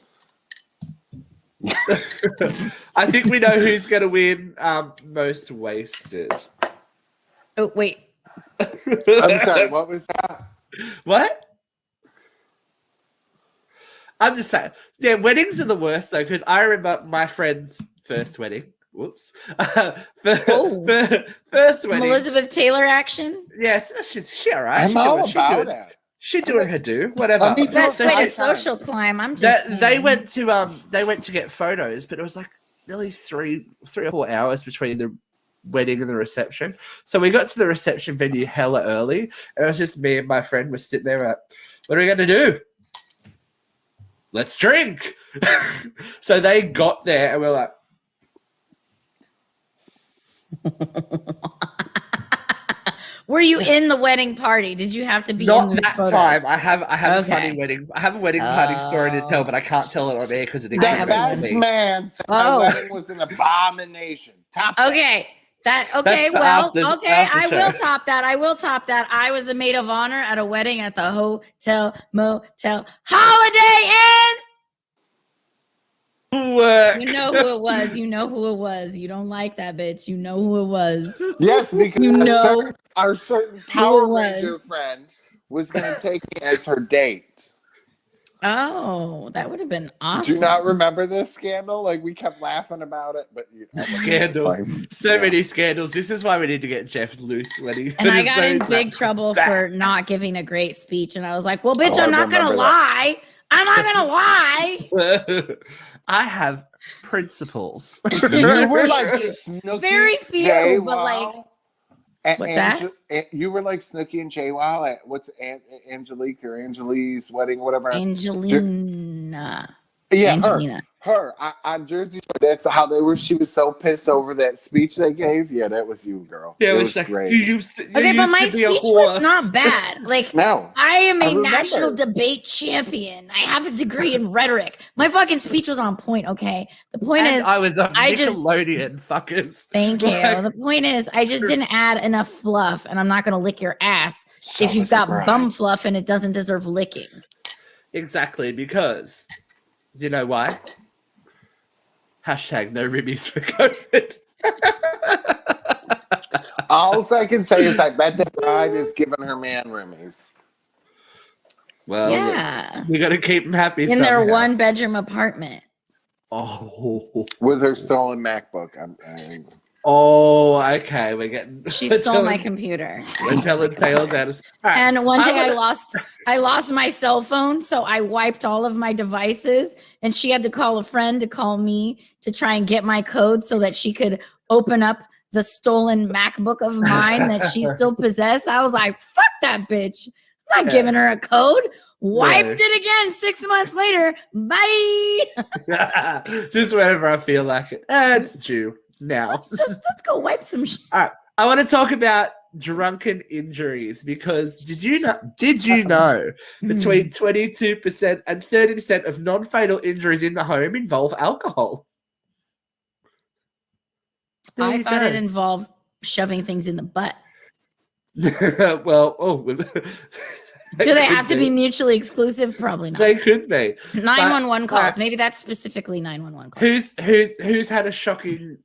I think we know who's going to win most wasted. Oh, wait. I'm sorry, what was that? What? I'm just saying. Yeah, weddings are the worst, though, because I remember my friend's first wedding. Whoops. First wedding. Elizabeth Taylor action? Yes, she all right. I'm all about it. She doing her do, whatever. Best way to social climb. I'm just they went to get photos, but it was like nearly 3 or 4 hours between the wedding and the reception. So we got to the reception venue hella early, and it was just me and my friend were sitting there at, what are we gonna do? Let's drink. So they got there and we're like, were you in the wedding party? Did you have to be not in these that photos? time. I have a Okay. funny wedding. I have a wedding party story to tell, but I can't tell it on air because it The incriminates best me. man said my wedding was an abomination. Okay. That's for I after will show. top that. I will top that. I was the maid of honor at a wedding at the Hotel Motel Holiday Inn. You know who it was. You know who it was. You don't like that bitch. You know who it was. Yes, because You know our certain Power who it Ranger was. friend was going to take me as her date. Oh, that would have been awesome. Do you not remember this scandal? Like, we kept laughing about it, but Scandal. So many scandals. This is why we need to get Jeff loose when he. And I got in big trouble for not giving a great speech. And I was like, well, bitch, I'm not going to lie. I'm not going to lie. I have principles. You were like Snooki, Very few, Jay but Wow, what's that? You were like Snooki and Jay Wow at Angelique or Angelie's wedding, whatever. Angelina. Yeah, Angelina. her. On Jersey Shore, that's how they were. She was so pissed over that speech they gave. Yeah, that was you, girl. Yeah, it was like, great. Okay, but my speech was not bad. Like, No, I am a remember. national debate champion. I have a degree in rhetoric. My fucking speech was on point, okay? The point is, I was on I just- Nickelodeon, fuckers. thank you. Like- The point is, I just didn't add enough fluff, and I'm not going to lick your ass So if you've was the got bride. bum fluff and it doesn't deserve licking. Exactly, because you know why? Hashtag no ribbies for COVID. All I can say is I bet the bride is giving her man roomies. Well, Yeah. you got to keep them happy In their somehow. 1-bedroom apartment. With her stolen MacBook. Okay. We're getting. She we're stole my telling- computer. We're telling tales out of. All right, And one day wanna- I lost my cell phone, so I wiped all of my devices, and she had to call a friend to call me to try and get my code so that she could open up the stolen MacBook of mine that she still possessed. I was like, fuck that bitch. I'm not giving her a code. Wiped it again 6 months later. Bye. Just whenever I feel like it. It's due now. Let's go wipe some shit. All right. I want to talk about drunken injuries because did you know between 22% and 30% of non-fatal injuries in the home involve alcohol? I thought it involved shoving things in the butt. Well, do they have to be mutually exclusive? Probably not. They could be. 911 calls. Maybe that's specifically 911 calls. Who's had a shocking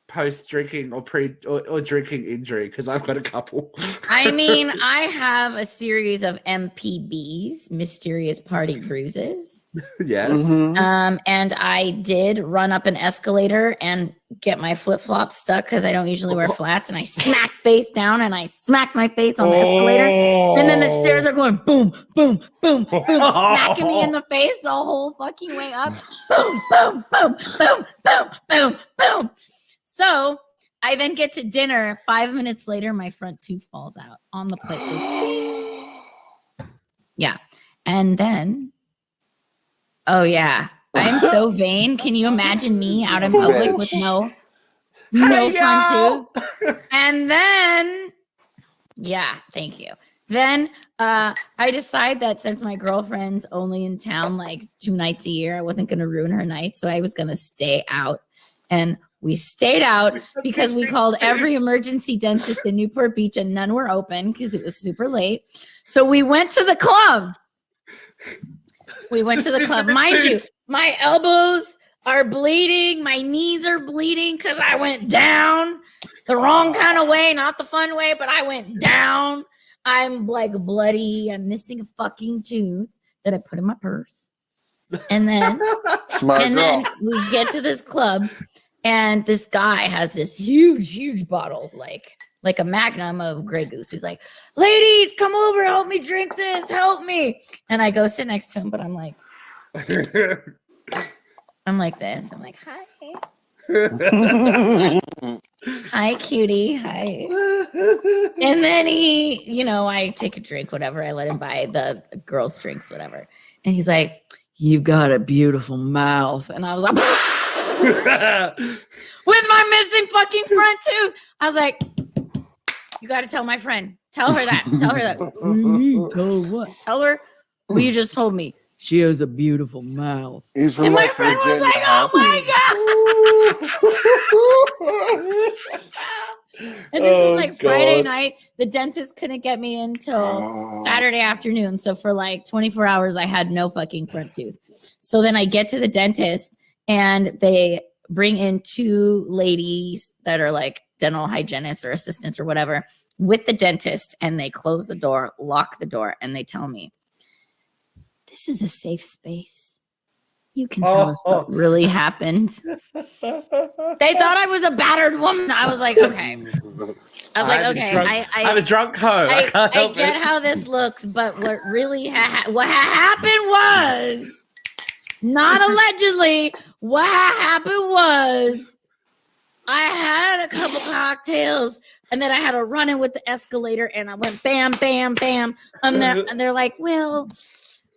post-drinking or drinking injury? Because I've got a couple. I mean, I have a series of MPBs, mysterious party bruises. Yes. And I did run up an escalator and get my flip-flops stuck because I don't usually wear flats, and I smacked face down and I smacked my face on the escalator, and then the stairs are going boom, boom, boom, boom, smacking me in the face the whole fucking way up. Boom, boom, boom, boom, boom, boom, boom. So I then get to dinner. 5 minutes later, my front tooth falls out on the plate. Yeah. And then, oh yeah, I'm so vain. Can you imagine me out in public with no front tooth? And then, yeah, thank you. Then I decide that since my girlfriend's only in town like 2 nights a year, I wasn't going to ruin her night. So I was going to stay out. And we stayed out because we called every emergency dentist in Newport Beach and none were open because it was super late. So we went to the club. Mind you, my elbows are bleeding. My knees are bleeding because I went down the wrong kind of way, not the fun way, but I went down. I'm like bloody. I'm missing a fucking tooth that I put in my purse. And then, then we get to this club. And this guy has this huge bottle of like a Magnum of Grey Goose. He's like, ladies, come over, help me drink this, help me. And I go sit next to him, but I'm like this. I'm like, hi. Hi, cutie. Hi. And then he, I take a drink, whatever. I let him buy the girls' drinks, whatever. And he's like, you've got a beautiful mouth. And I was like, with my missing fucking front tooth. I was like, you got to tell my friend. Tell her that. Tell her that. Tell her what? Tell her what you just told me. She has a beautiful mouth. He's from and my West friend Virginia. was like, oh my God. And this was like Friday night. The dentist couldn't get me until Saturday afternoon. So for like 24 hours, I had no fucking front tooth. So then I get to the dentist and they bring in 2 ladies that are like dental hygienists or assistants or whatever with the dentist. And they close the door, lock the door, and they tell me, this is a safe space. You can tell us what really happened. They thought I was a battered woman. I was like, okay. I was like, okay. I'm a drunk hoe. I get how this looks, but what really what happened was, not allegedly, what happened was I had a couple cocktails and then I had a run-in with the escalator and I went bam, bam, bam. And they're like, well,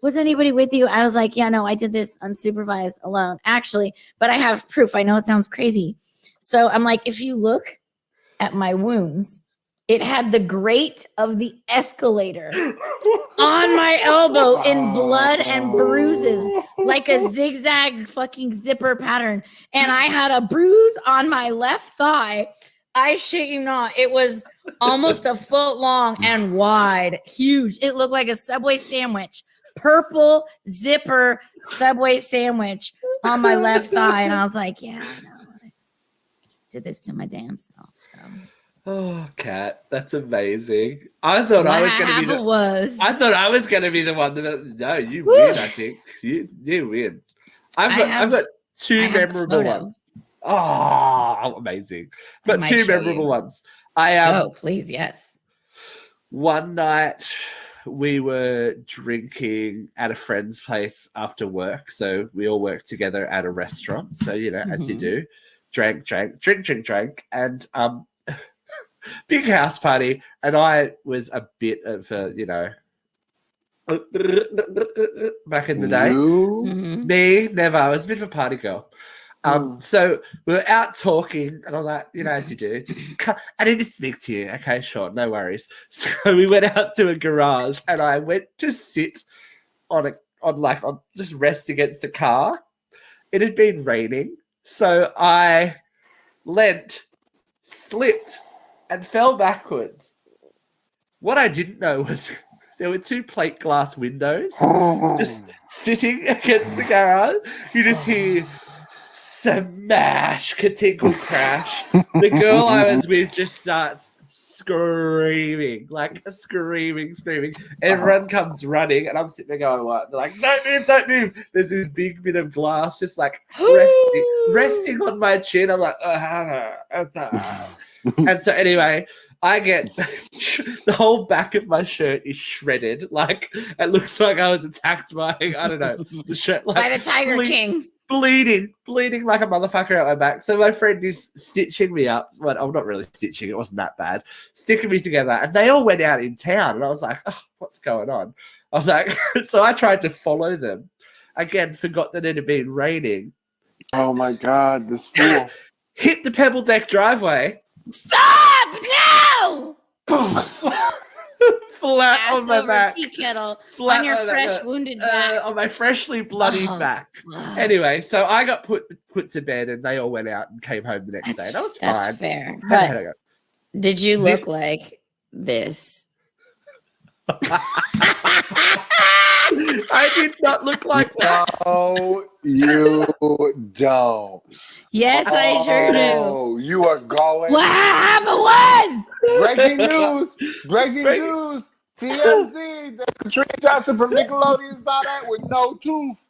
was anybody with you? I was like, yeah, no, I did this unsupervised alone, actually, but I have proof. I know it sounds crazy. So I'm like, if you look at my wounds, it had the grate of the escalator on my elbow in blood and bruises, like a zigzag fucking zipper pattern. And I had a bruise on my left thigh. I shit you not. It was almost a foot long and wide, huge. It looked like a Subway sandwich. Purple zipper Subway sandwich on my left thigh. And I was like, yeah, I know. I did this to my damn self. So. Oh, Kat, that's amazing. I thought I was going to be the one that. No, you win. I think you win. I've got 2 memorable ones. Oh, amazing! But 2 memorable ones. Please, yes. One night we were drinking at a friend's place after work. So we all worked together at a restaurant. So, as you do, drink, and big house party. And I was a bit of back in the day. Me, never. I was a bit of a party girl. So we were out talking, and I'm like, as you do, I need to speak to you. Okay, sure, no worries. So we went out to a garage, and I went to sit on just rest against the car. It had been raining, so I slipped, and fell backwards. What I didn't know was there were 2 plate glass windows just sitting against the garage. You just hear smash, ka-tinkle, crash. The girl I was with just starts screaming. Everyone comes running, and I'm sitting there going, what? They're like, don't move. There's this big bit of glass just like resting on my chin. I'm like, and so anyway, I get the whole back of my shirt is shredded. Like, it looks like I was attacked by, I don't know, the shirt. Like, by the Tiger King. Bleeding like a motherfucker out my back. So my friend is stitching me up. Well, I'm not really stitching. It wasn't that bad. Sticking me together. And they all went out in town. And I was like, oh, what's going on? I was like, so I tried to follow them. Again, forgot that it had been raining. Oh my God, this fool. Hit the pebble deck driveway. Stop! No! Flat Ass on my over back. Tea kettle Flat on your fresh wounded back. On my freshly bloodied back. Fuck. Anyway, so I got put to bed, and they all went out and came home the next day. And I was fine. That's fair. How'd I go? Did you look like this? I did not look like that. No, you don't. Yes, I sure do. Oh, you are going. What happened was Breaking news. TMZ. That's Katrina Johnson from Nickelodeon saw that with no tooth.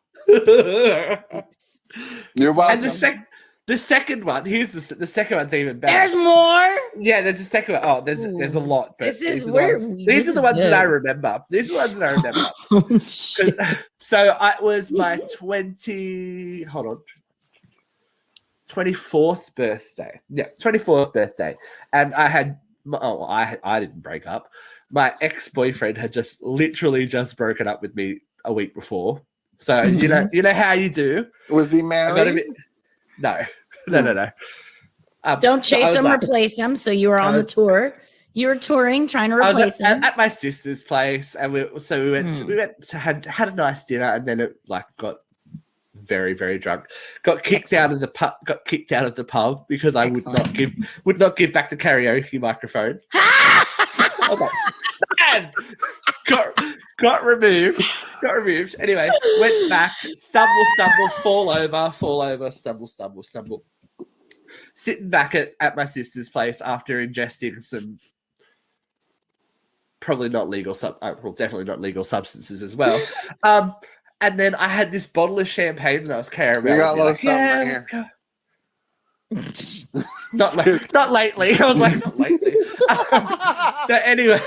You're welcome. And the second one. Here's the second one's even better. there's more. Yeah, there's a second one. Oh, there's a lot. But This is these where these are the ones that I remember. These are the ones that I remember. Oh shit! So it was my 24th birthday. Yeah, 24th birthday, and I had. I didn't break up. My ex-boyfriend had literally just broken up with me a week before. So you know how you do. Was he married? No. Don't chase him, replace him. So you were on the tour. You were touring, trying to replace him. At my sister's place, and we went to had a nice dinner, and then it got very, very drunk. Got kicked out of the pub because I would not give back the karaoke microphone. I was like, man! Got removed. Anyway, went back, stumble, fall over, stumble. Sitting back at my sister's place after ingesting some probably not legal, definitely not legal substances as well. And then I had this bottle of champagne that I was carrying around. You got a little something right here. Not lately. I was like, not lately. So anyway,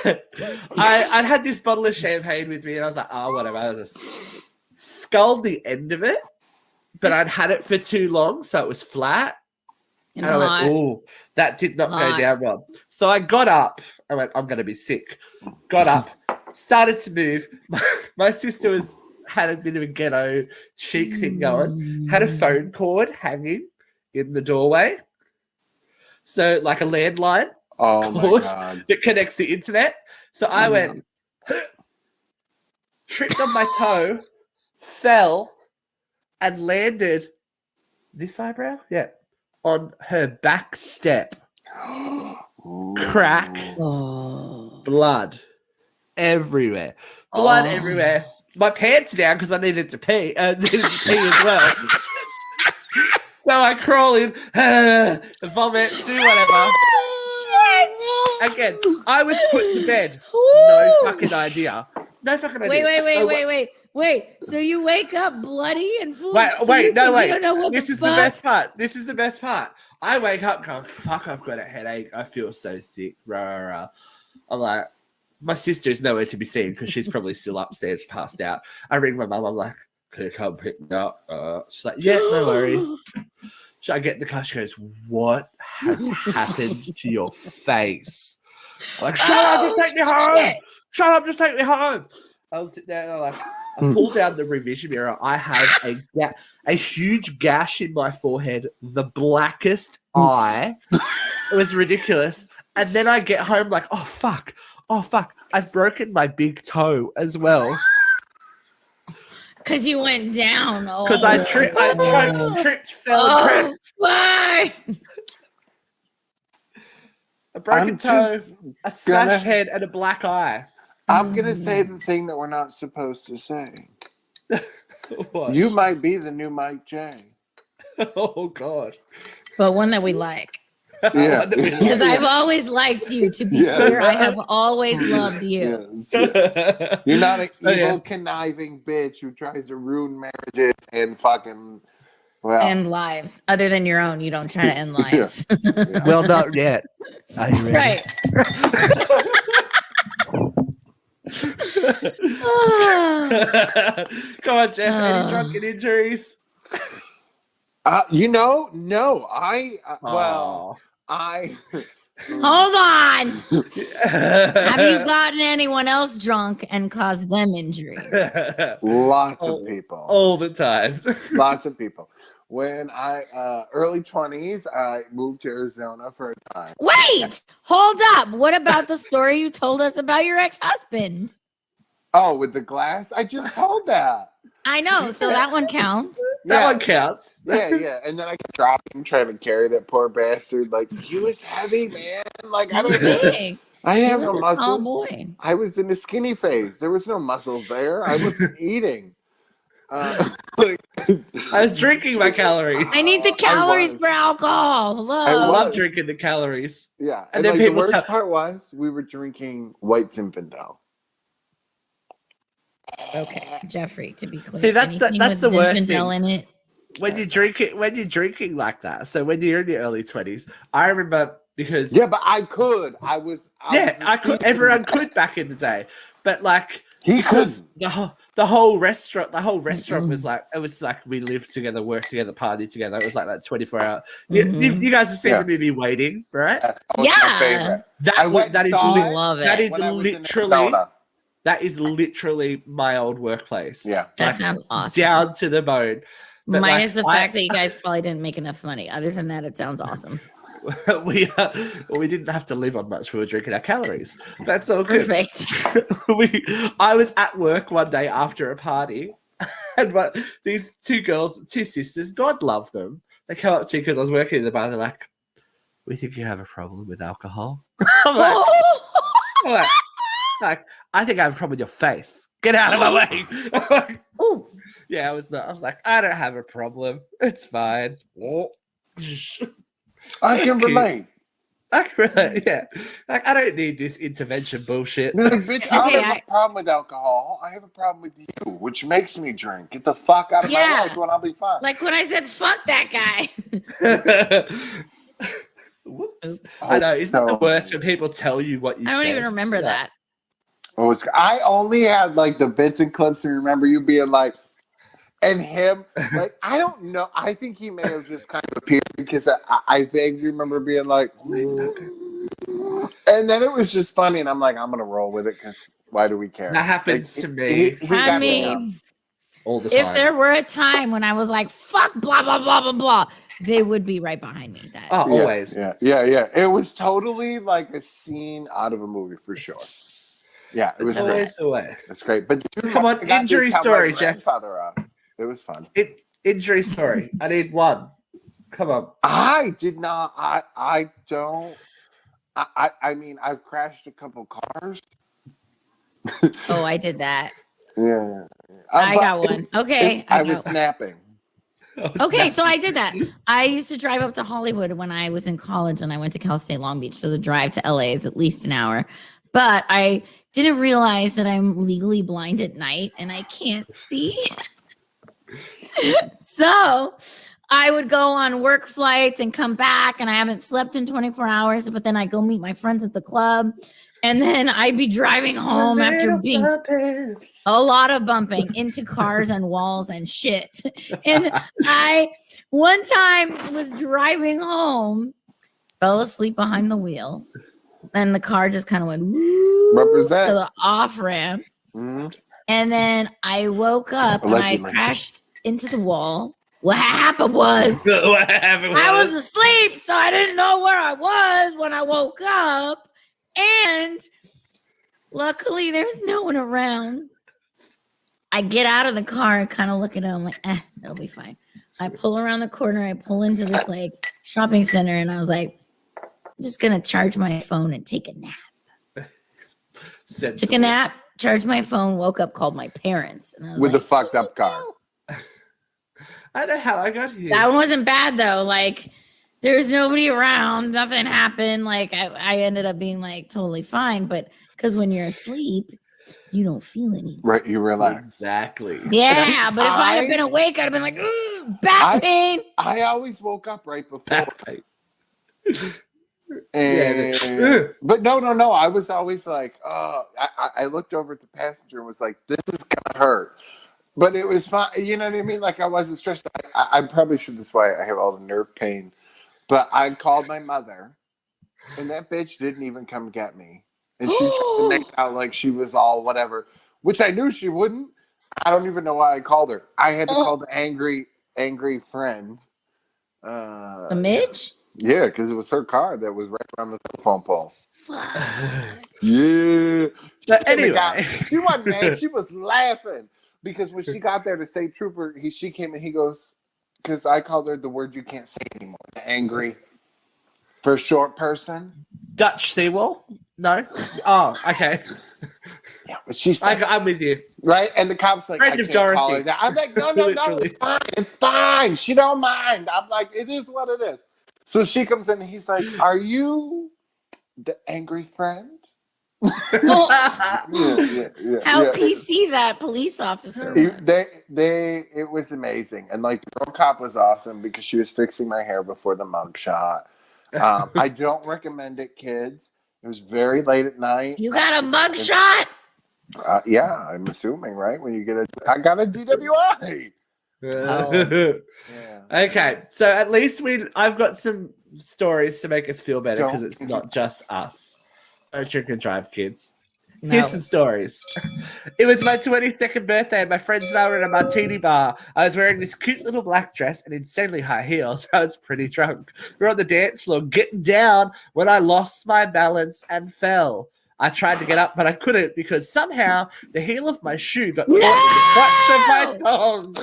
I'd had this bottle of champagne with me, and I was like, oh, whatever. I just sculled the end of it, but I'd had it for too long, so it was flat. And I went, oh, that did not go down well. So I got up. I went, I'm going to be sick. Got up, started to move. My sister had a bit of a ghetto chic thing going, had a phone cord hanging in the doorway. So like a landline cord that connects the internet. So I went, tripped on my toe, fell, and landed this eyebrow? Yeah. On her back step. Crack. Blood everywhere. Blood everywhere. My pants down because I needed to pee. As well. So I crawl in, vomit, do whatever. Again, I was put to bed. No fucking idea. Wait. So you wake up bloody and full. Wait. You don't know what This is the best part. I wake up going, fuck, I've got a headache. I feel so sick. I'm like, my sister's nowhere to be seen because she's probably still upstairs, passed out. I ring my mum. I'm like, can you come pick me up? She's like, yeah, no worries. So I get in the car. She goes, what has happened to your face? I'm like, shut up, just take me home. Shut up, just take me home. I was sitting there and I'm like, I pull down the revision mirror. I have a huge gash in my forehead, the blackest eye. It was ridiculous. And then I get home like, oh fuck, I've broken my big toe as well. Because you went down. Because I tripped, fell, and tripped. Why? A broken toe, a smashed head, and a black eye. I'm gonna say the thing that we're not supposed to say. What? You might be the new Mike J. Oh God. But one that we like. Yeah. Because I've always liked you. To be clear, I have always loved you. Yes. You're not an evil, conniving bitch who tries to ruin marriages and fucking end lives. Other than your own, you don't try to end lives. Yeah. Well, not yet. Are you ready? Right. Come on, Jeff. Any drunken injuries? No. Hold on. Have you gotten anyone else drunk and caused them injury? Lots of people. All the time. Lots of people. When early 20s, I moved to Arizona for a time. Wait, hold up. What about the story you told us about your ex-husband? Oh, with the glass? I just told that. I know, so that one counts. That one counts. Yeah. And then I kept dropping, trying to carry that poor bastard. Like, he was heavy, man. Like, I don't Big. I didn't have He no was a muscles. tall boy. I was in the skinny phase. There was no muscles there. I wasn't eating. I was drinking my calories. I need the calories for alcohol. Hello. I love drinking the calories. Yeah. And then like, people the worst part was we were drinking white Zinfandel. Okay, Jeffrey, to be clear. See, that's the worst thing. In it? When you drink it, when you're drinking like that. So when you're in your early 20s, I remember because but I could. I could. Everyone could back in the day, but like he could. The whole restaurant was like, it was like we lived together, worked together, partied together. It was like that 24 hour. You guys have seen the movie Waiting, right? That's my favorite. That is literally my old workplace. Yeah, that sounds awesome. Down to the bone. But minus the fact that you guys probably didn't make enough money. Other than that, it sounds awesome. we didn't have to live on much. We were drinking our calories. That's all good. Perfect. I was at work one day after a party, and these two sisters, God love them, they come up to me because I was working in the bar. And they're like, "We think you have a problem with alcohol." I'm like, I think I have a problem with your face. Get out of my way. Ooh. Yeah, I was like, I don't have a problem. It's fine. I can relate. Yeah. Like, I don't need this intervention bullshit. No, bitch, I don't have a problem with alcohol. I have a problem with you, which makes me drink. Get the fuck out of my life and I'll be fine. Like when I said, fuck that guy. Whoops. I know. Isn't it the worst when people tell you what you said? I don't even remember that. Oh, I only had like the bits and clips and remember you being like, and him, like, I don't know. I think he may have just kind of appeared because I vaguely remember being like, and then it was just funny. And I'm like, I'm going to roll with it because why do we care? That happens to me. I mean, all the time. If there were a time when I was like, fuck, blah, blah, blah, blah, blah, they would be right behind me. Always. Yeah. It was totally like a scene out of a movie for sure. Yeah, it was always the way. It's great. But come on, injury story, Jeff. It was fun. Injury story. I need one. Come on. I did not. I don't. I mean, I've crashed a couple cars. Oh, I did that. Yeah. I got one. Okay. I was napping. Okay, so I did that. I used to drive up to Hollywood when I was in college and I went to Cal State Long Beach. So the drive to LA is at least an hour. But I didn't realize that I'm legally blind at night and I can't see. So I would go on work flights and come back and I haven't slept in 24 hours, but then I go meet my friends at the club and then I'd be driving home after being a lot of bumping into cars and walls and shit. And I one time was driving home, fell asleep behind the wheel, and the car just kind of went to the off ramp. Mm-hmm. And then I woke up Allegedly. and I crashed into the wall. What happened was What happened I was asleep, so I didn't know where I was when I woke up. And luckily, there's no one around. I get out of the car and kind of look at it. I'm like, it'll be fine. I pull around the corner. I pull into this like shopping center, and I was like, I'm just gonna charge my phone and take a nap. Took a nap, charged my phone, woke up, called my parents, and I was with like, the fucked up car. I don't know how I got here. that one wasn't bad though. Like there was nobody around, nothing happened. Like I ended up being like totally fine, but because when you're asleep, you don't feel anything. Right, you relax. Exactly. Yeah, but if I had been awake, I'd have been like, back pain. I always woke up right before. Back pain. And, but no. I was always like, I looked over at the passenger and was like, this is gonna hurt. But it was fine. You know what I mean? Like I wasn't stressed. I probably should. That's why I have all the nerve pain. But I called my mother, and that bitch didn't even come get me. And she tried to make out like she was all whatever, which I knew she wouldn't. I don't even know why I called her. I had to call the angry friend. The Midge? Yeah, because it was her car that was right around the telephone pole. Fuck. Yeah. But anyway. She wasn't mad. She was laughing. Because when she got there, the state trooper, she came and he goes, because I called her the word you can't say anymore. Angry. For a short person. Dutch seawall? No? Oh, okay. Yeah, but she said, I'm with you. right? And the cop's like, Friend I of can't Dorothy. call her that. I'm like, no, Literally. it's fine. It's fine. She don't mind. I'm like, it is what it is. So she comes in and he's like, are you the angry friend? Well, Yeah. how PC that police officer was. It was amazing. And like the girl cop was awesome because she was fixing my hair before the mugshot. I don't recommend it, kids. It was very late at night. You got a mugshot? Yeah, I'm assuming, right? When you get I got a DWI. Yeah. Okay, so at least I've got some stories to make us feel better because it's not just us. Don't drink and drive, kids. No. Here's some stories. It was my 22nd birthday and my friends and I were at a martini bar. I was wearing this cute little black dress and insanely high heels. I was pretty drunk. We were on the dance floor getting down when I lost my balance and fell. I tried to get up, but I couldn't because somehow the heel of my shoe got caught in the crotch of my thong.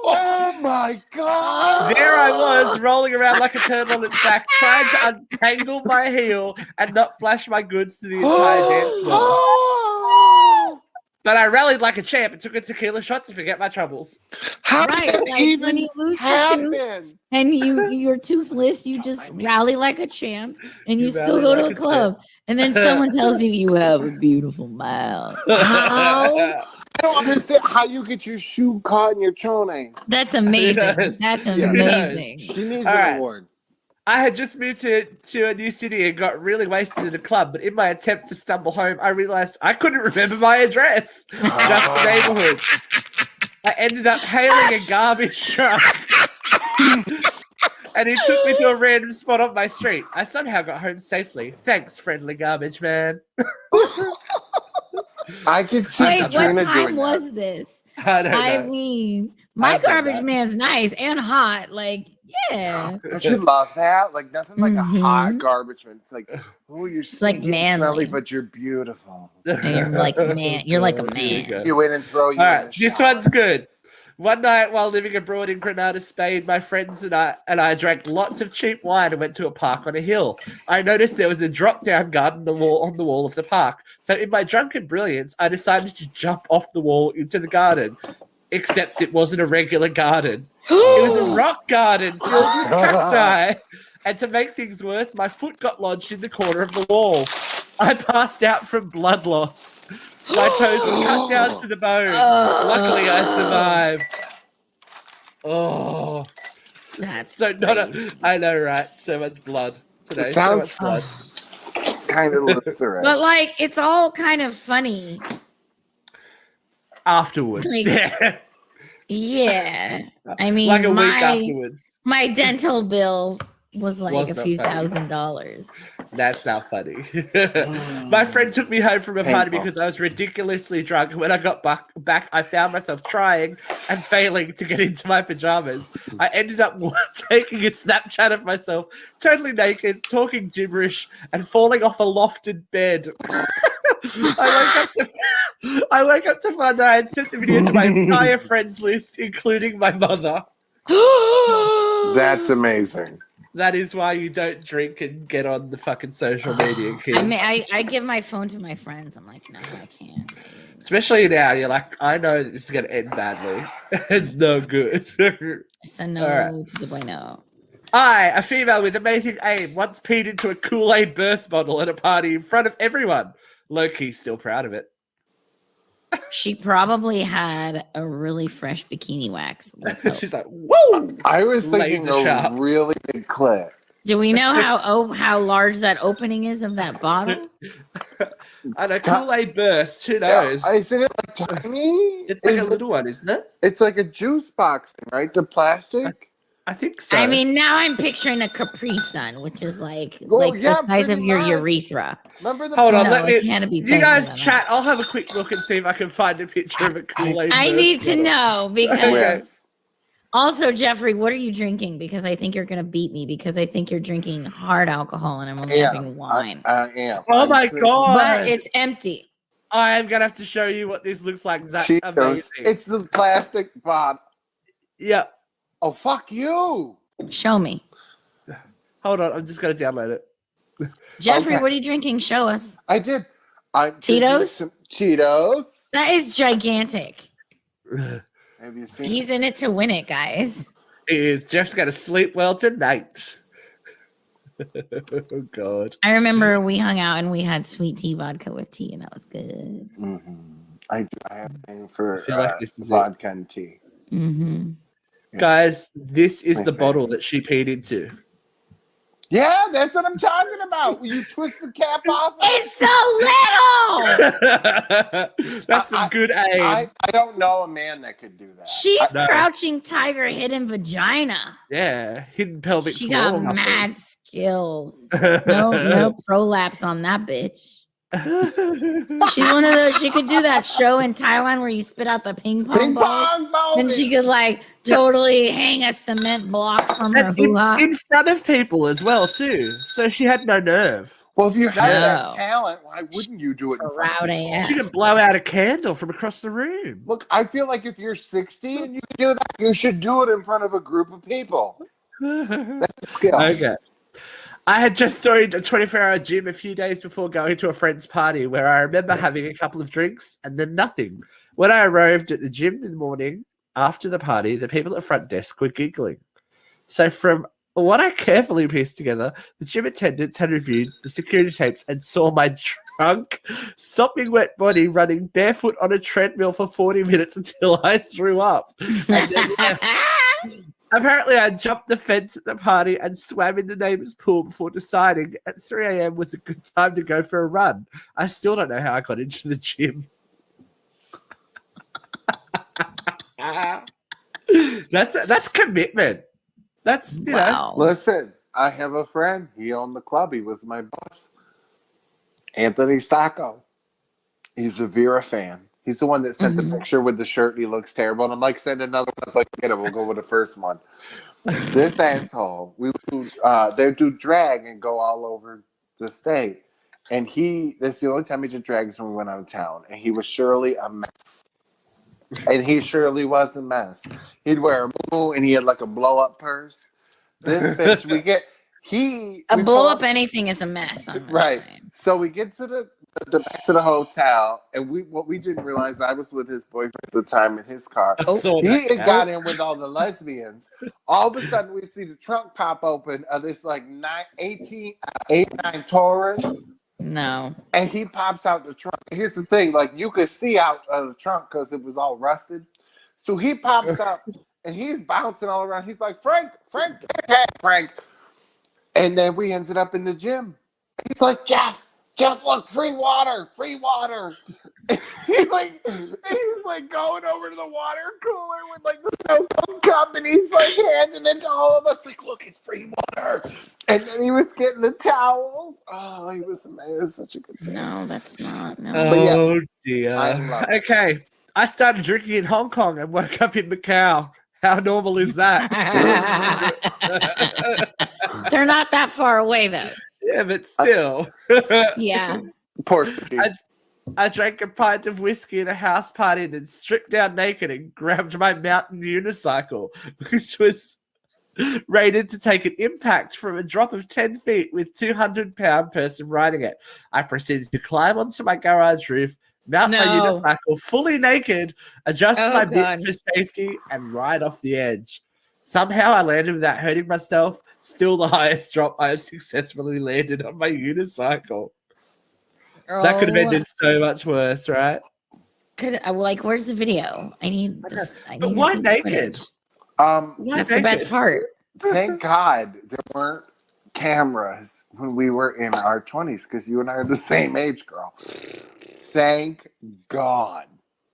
Oh my God! There I was, rolling around like a turtle on its back, trying to untangle my heel and not flash my goods to the entire dance floor. But I rallied like a champ and took a tequila shot to forget my troubles. How Right, did like that even when you lose your happen? tooth and you're toothless, you just rally like a champ and you still rally go to like a a club. And then someone tells you you have a beautiful mouth. How? I don't understand how you get your shoe caught in your chone. That's amazing. That's amazing. She needs All an right. award. I had just moved to a new city and got really wasted at a club, but in my attempt to stumble home, I realized I couldn't remember my address, just the neighborhood. I ended up hailing a garbage truck, and he took me to a random spot on my street. I somehow got home safely. Thanks, friendly garbage man. I could see Wait, what Katrina time doing was this? I don't I know. mean, my I've done garbage that. man's nice and hot. Like, yeah. Don't you love that? Like nothing like a hot Mhm. garbage man. It's like, oh, you're like stinky and manly. smelly, but you're beautiful. And you're like, man, you're like a Here we man. go. You in and throw you All in right, the this shower. one's good. One night while living abroad in Granada, Spain, my friends and I drank lots of cheap wine and went to a park on a hill. I noticed there was a drop-down garden on the wall of the park. So in my drunken brilliance, I decided to jump off the wall into the garden. Except it wasn't a regular garden. It was a rock garden filled with cacti. And to make things worse, my foot got lodged in the corner of the wall. I passed out from blood loss. My toes were cut down to the bone. Luckily, I survived. Oh, That's so I know, right? So much blood today. It sounds so much blood. kind of Lutherish. But like, it's all kind of funny. Afterwards, Like- yeah, Yeah. I mean, like a week afterwards. my dental bill was like Was a not few funny. $1,000s. That's not funny. My friend took me home from a party Painful. because I was ridiculously drunk. When I got back, I found myself trying and failing to get into my pajamas. I ended up taking a Snapchat of myself, totally naked, talking gibberish, and falling off a lofted bed. I woke up to find I had sent the video to my entire friends list, including my mother. That's amazing. That is why you don't drink and get on the fucking social media, kids. I mean, I give my phone to my friends. I'm like, no, I can't. Especially now, you're like, I know this is going to end badly. It's no good. So no All to the boy, no. I, a female with amazing aim, once peed into a Kool-Aid burst bottle at a party in front of everyone. Low-key still proud of it. She probably had a really fresh bikini wax. Let's hope. She's like, whoa! I was thinking Laser sharp. a really big clip. Do we know how large that opening is of that bottle? I know, Kool-Aid burst, who knows? Yeah, isn't it like tiny? It's like a little one, isn't it? It's like a juice box thing, right? The plastic. I think so. I mean, now I'm picturing a Capri Sun, which is like Well, yeah, the size of pretty your much. urethra. Remember the Hold on, No, let it me. can't be You bigger guys than chat. I'll have a quick look and see if I can find a picture of a Kool-Aid. I burst need to bottle. know because Yes. also, Jeffrey, what are you drinking? Because I think you're gonna beat me because I think you're drinking hard alcohol and I'm only having wine. I am. Oh I'm my drinking god! But it's empty. I am gonna have to show you what this looks like. That's Cheetos. amazing. It's the plastic bottle. Yeah. Oh, fuck you. Show me. Hold on, I'm just gonna download it. Jeffrey, Okay. what are you drinking? Show us. I did. I'm drinking Tito's? some Cheetos. That is gigantic. Have you seen? He's in it to win it, guys. It is. Jeff's gonna sleep well tonight. Oh god. I remember we hung out and we had sweet tea vodka with tea, and that was good. Mm-hmm. I have a thing for I feel like this is vodka and tea. Mm-hmm. Guys, this is My the favorite. bottle that she peed into. Yeah, that's what I'm talking about. Will you twist the cap off? It's so little. That's some good aim. I don't know a man that could do that. She's No. crouching tiger, hidden vagina. Yeah, hidden pelvic She floor got mad muscles. skills. No prolapse on that bitch. She's one of those. She could do that show in Thailand where you spit out the ping pong Ping balls, pong ball. and she could like totally hang a cement block from her And hoo-ha. in front of people as well too. So she had no nerve. Well, if you have that No. talent, why wouldn't you do it in front of Proud people? AF. She could blow out a candle from across the room. Look, I feel like if you're 60 and you can do that, you should do it in front of a group of people. That's a skill. Okay. I had just joined a 24-hour gym a few days before going to a friend's party where I remember having a couple of drinks and then nothing. When I arrived at the gym in the morning after the party, the people at the front desk were giggling. So from what I carefully pieced together, the gym attendants had reviewed the security tapes and saw my drunk, sopping wet body running barefoot on a treadmill for 40 minutes until I threw up. And then left. Apparently, I jumped the fence at the party and swam in the neighbor's pool before deciding at 3 a.m. was a good time to go for a run. I still don't know how I got into the gym. That's commitment. That's, you know. Wow. Listen, I have a friend. He owned the club. He was my boss. Anthony Stacco. He's a Vera fan. He's the one that sent the picture with the shirt. He looks terrible. And I'm like, send another one. I was like, get it. We'll go with the first one. This asshole, they do drag and go all over the state. And that's the only time he did drag is when we went out of town. And he was surely a mess. And he surely was a mess. He'd wear a moo and he had like a blow up purse. This bitch, A blow up anything is a mess. I'm gonna right. say. So we get to the back to the hotel, and what we didn't realize, I was with his boyfriend at the time in his car. So He that had got in with all the lesbians. All of a sudden, we see the trunk pop open of this like 89 Taurus, No. and he pops out the trunk. Here's the thing: like you could see out of the trunk because it was all rusted. So he pops up, and he's bouncing all around. He's like, Frank. And then we ended up in the gym. He's like, Jeff, look, free water. he's like going over to the water cooler with like the snow cone cup, and he's like handing it to all of us, like, look, it's free water. And then he was getting the towels. Oh, he was amazing. It was such a good time. No, that's not. No. Oh dear. I love it. Okay, I started drinking in Hong Kong and woke up in Macau. How normal is that? They're not that far away though. Yeah, but still. Yeah. Poor Steve. I drank a pint of whiskey at a house party and then stripped down naked and grabbed my mountain unicycle, which was rated to take an impact from a drop of 10 feet with 200-pound person riding it. I proceeded to climb onto my garage roof, mount my unicycle fully naked, adjust my bit for safety, and ride off the edge. Somehow I landed without hurting myself. Still the highest drop I have successfully landed on my unicycle. That could have ended so much worse, right? Where's the video? I need. But why naked? That's the best part. Thank God there weren't cameras when we were in our 20s, because you and I are the same age, girl. Thank God.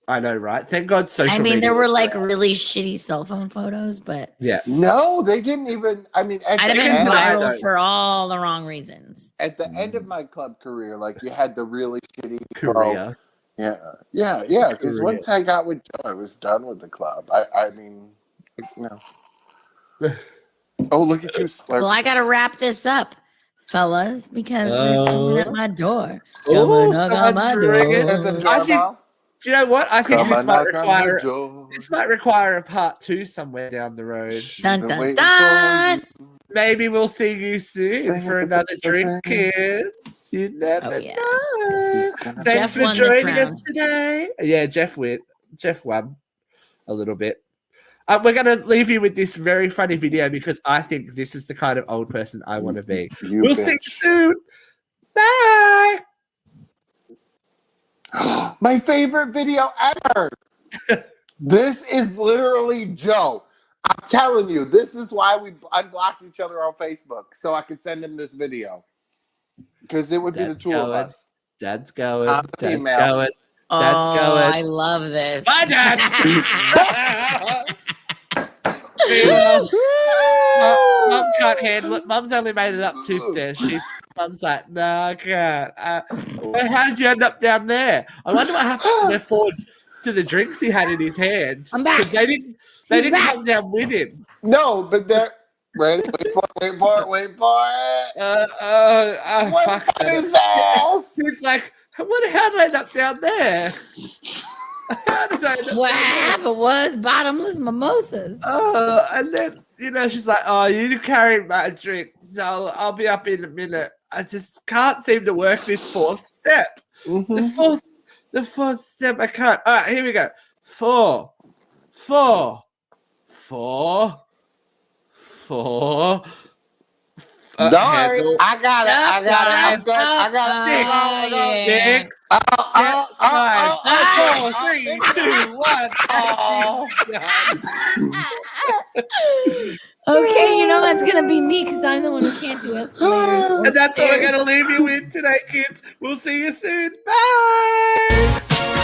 I know, right? Thank God social media. There were like really shitty cell phone photos, but yeah. No, they didn't even. I'd have been viral for all the wrong reasons. At the end of my club career, like, you had the really shitty career. Yeah. Because once I got with Joe, I was done with the club. I mean, no. Oh, look at you! Well, I gotta wrap this up, fellas, because there's someone at my door. Knock on my door. Do you know what? I think this might require a part 2 somewhere down the road. Dun, dun, dun. Maybe we'll see you soon for another drink, kids. You never know. Thanks for joining us today. Yeah, Jeff won a little bit. We're going to leave you with this very funny video because I think this is the kind of old person I want to be. We'll see you soon. Bye. My favorite video ever. This is literally Joe. I'm telling you, this is why we unblocked each other on Facebook, so I could send him this video. Because it would be the two of us. Dad's going. Dad's going. I love this. Bye, Dad. Mum can't handle it. Mum's only made it up 2 stairs. Mum's like, no, I can't. How did you end up down there? I wonder what happened to the drinks he had in his hand. I'm back. They didn't come down with him. No, but they're ready. Wait for it. What is that? He's like, how did I end up down there? What happened was bottomless mimosas. And then, she's like, oh, you carried my drink, so I'll be up in a minute. I just can't seem to work this 4th step. Mm-hmm. The fourth step, I can't. All right, here we go. 4, 4, 4, 4. Sorry, I got it. I'm good. I got it. 6, 5, 4, 3, 2, 1. Okay, that's gonna be me because I'm the one who can't do escalators. And that's what we're gonna leave you with today, kids. We'll see you soon. Bye.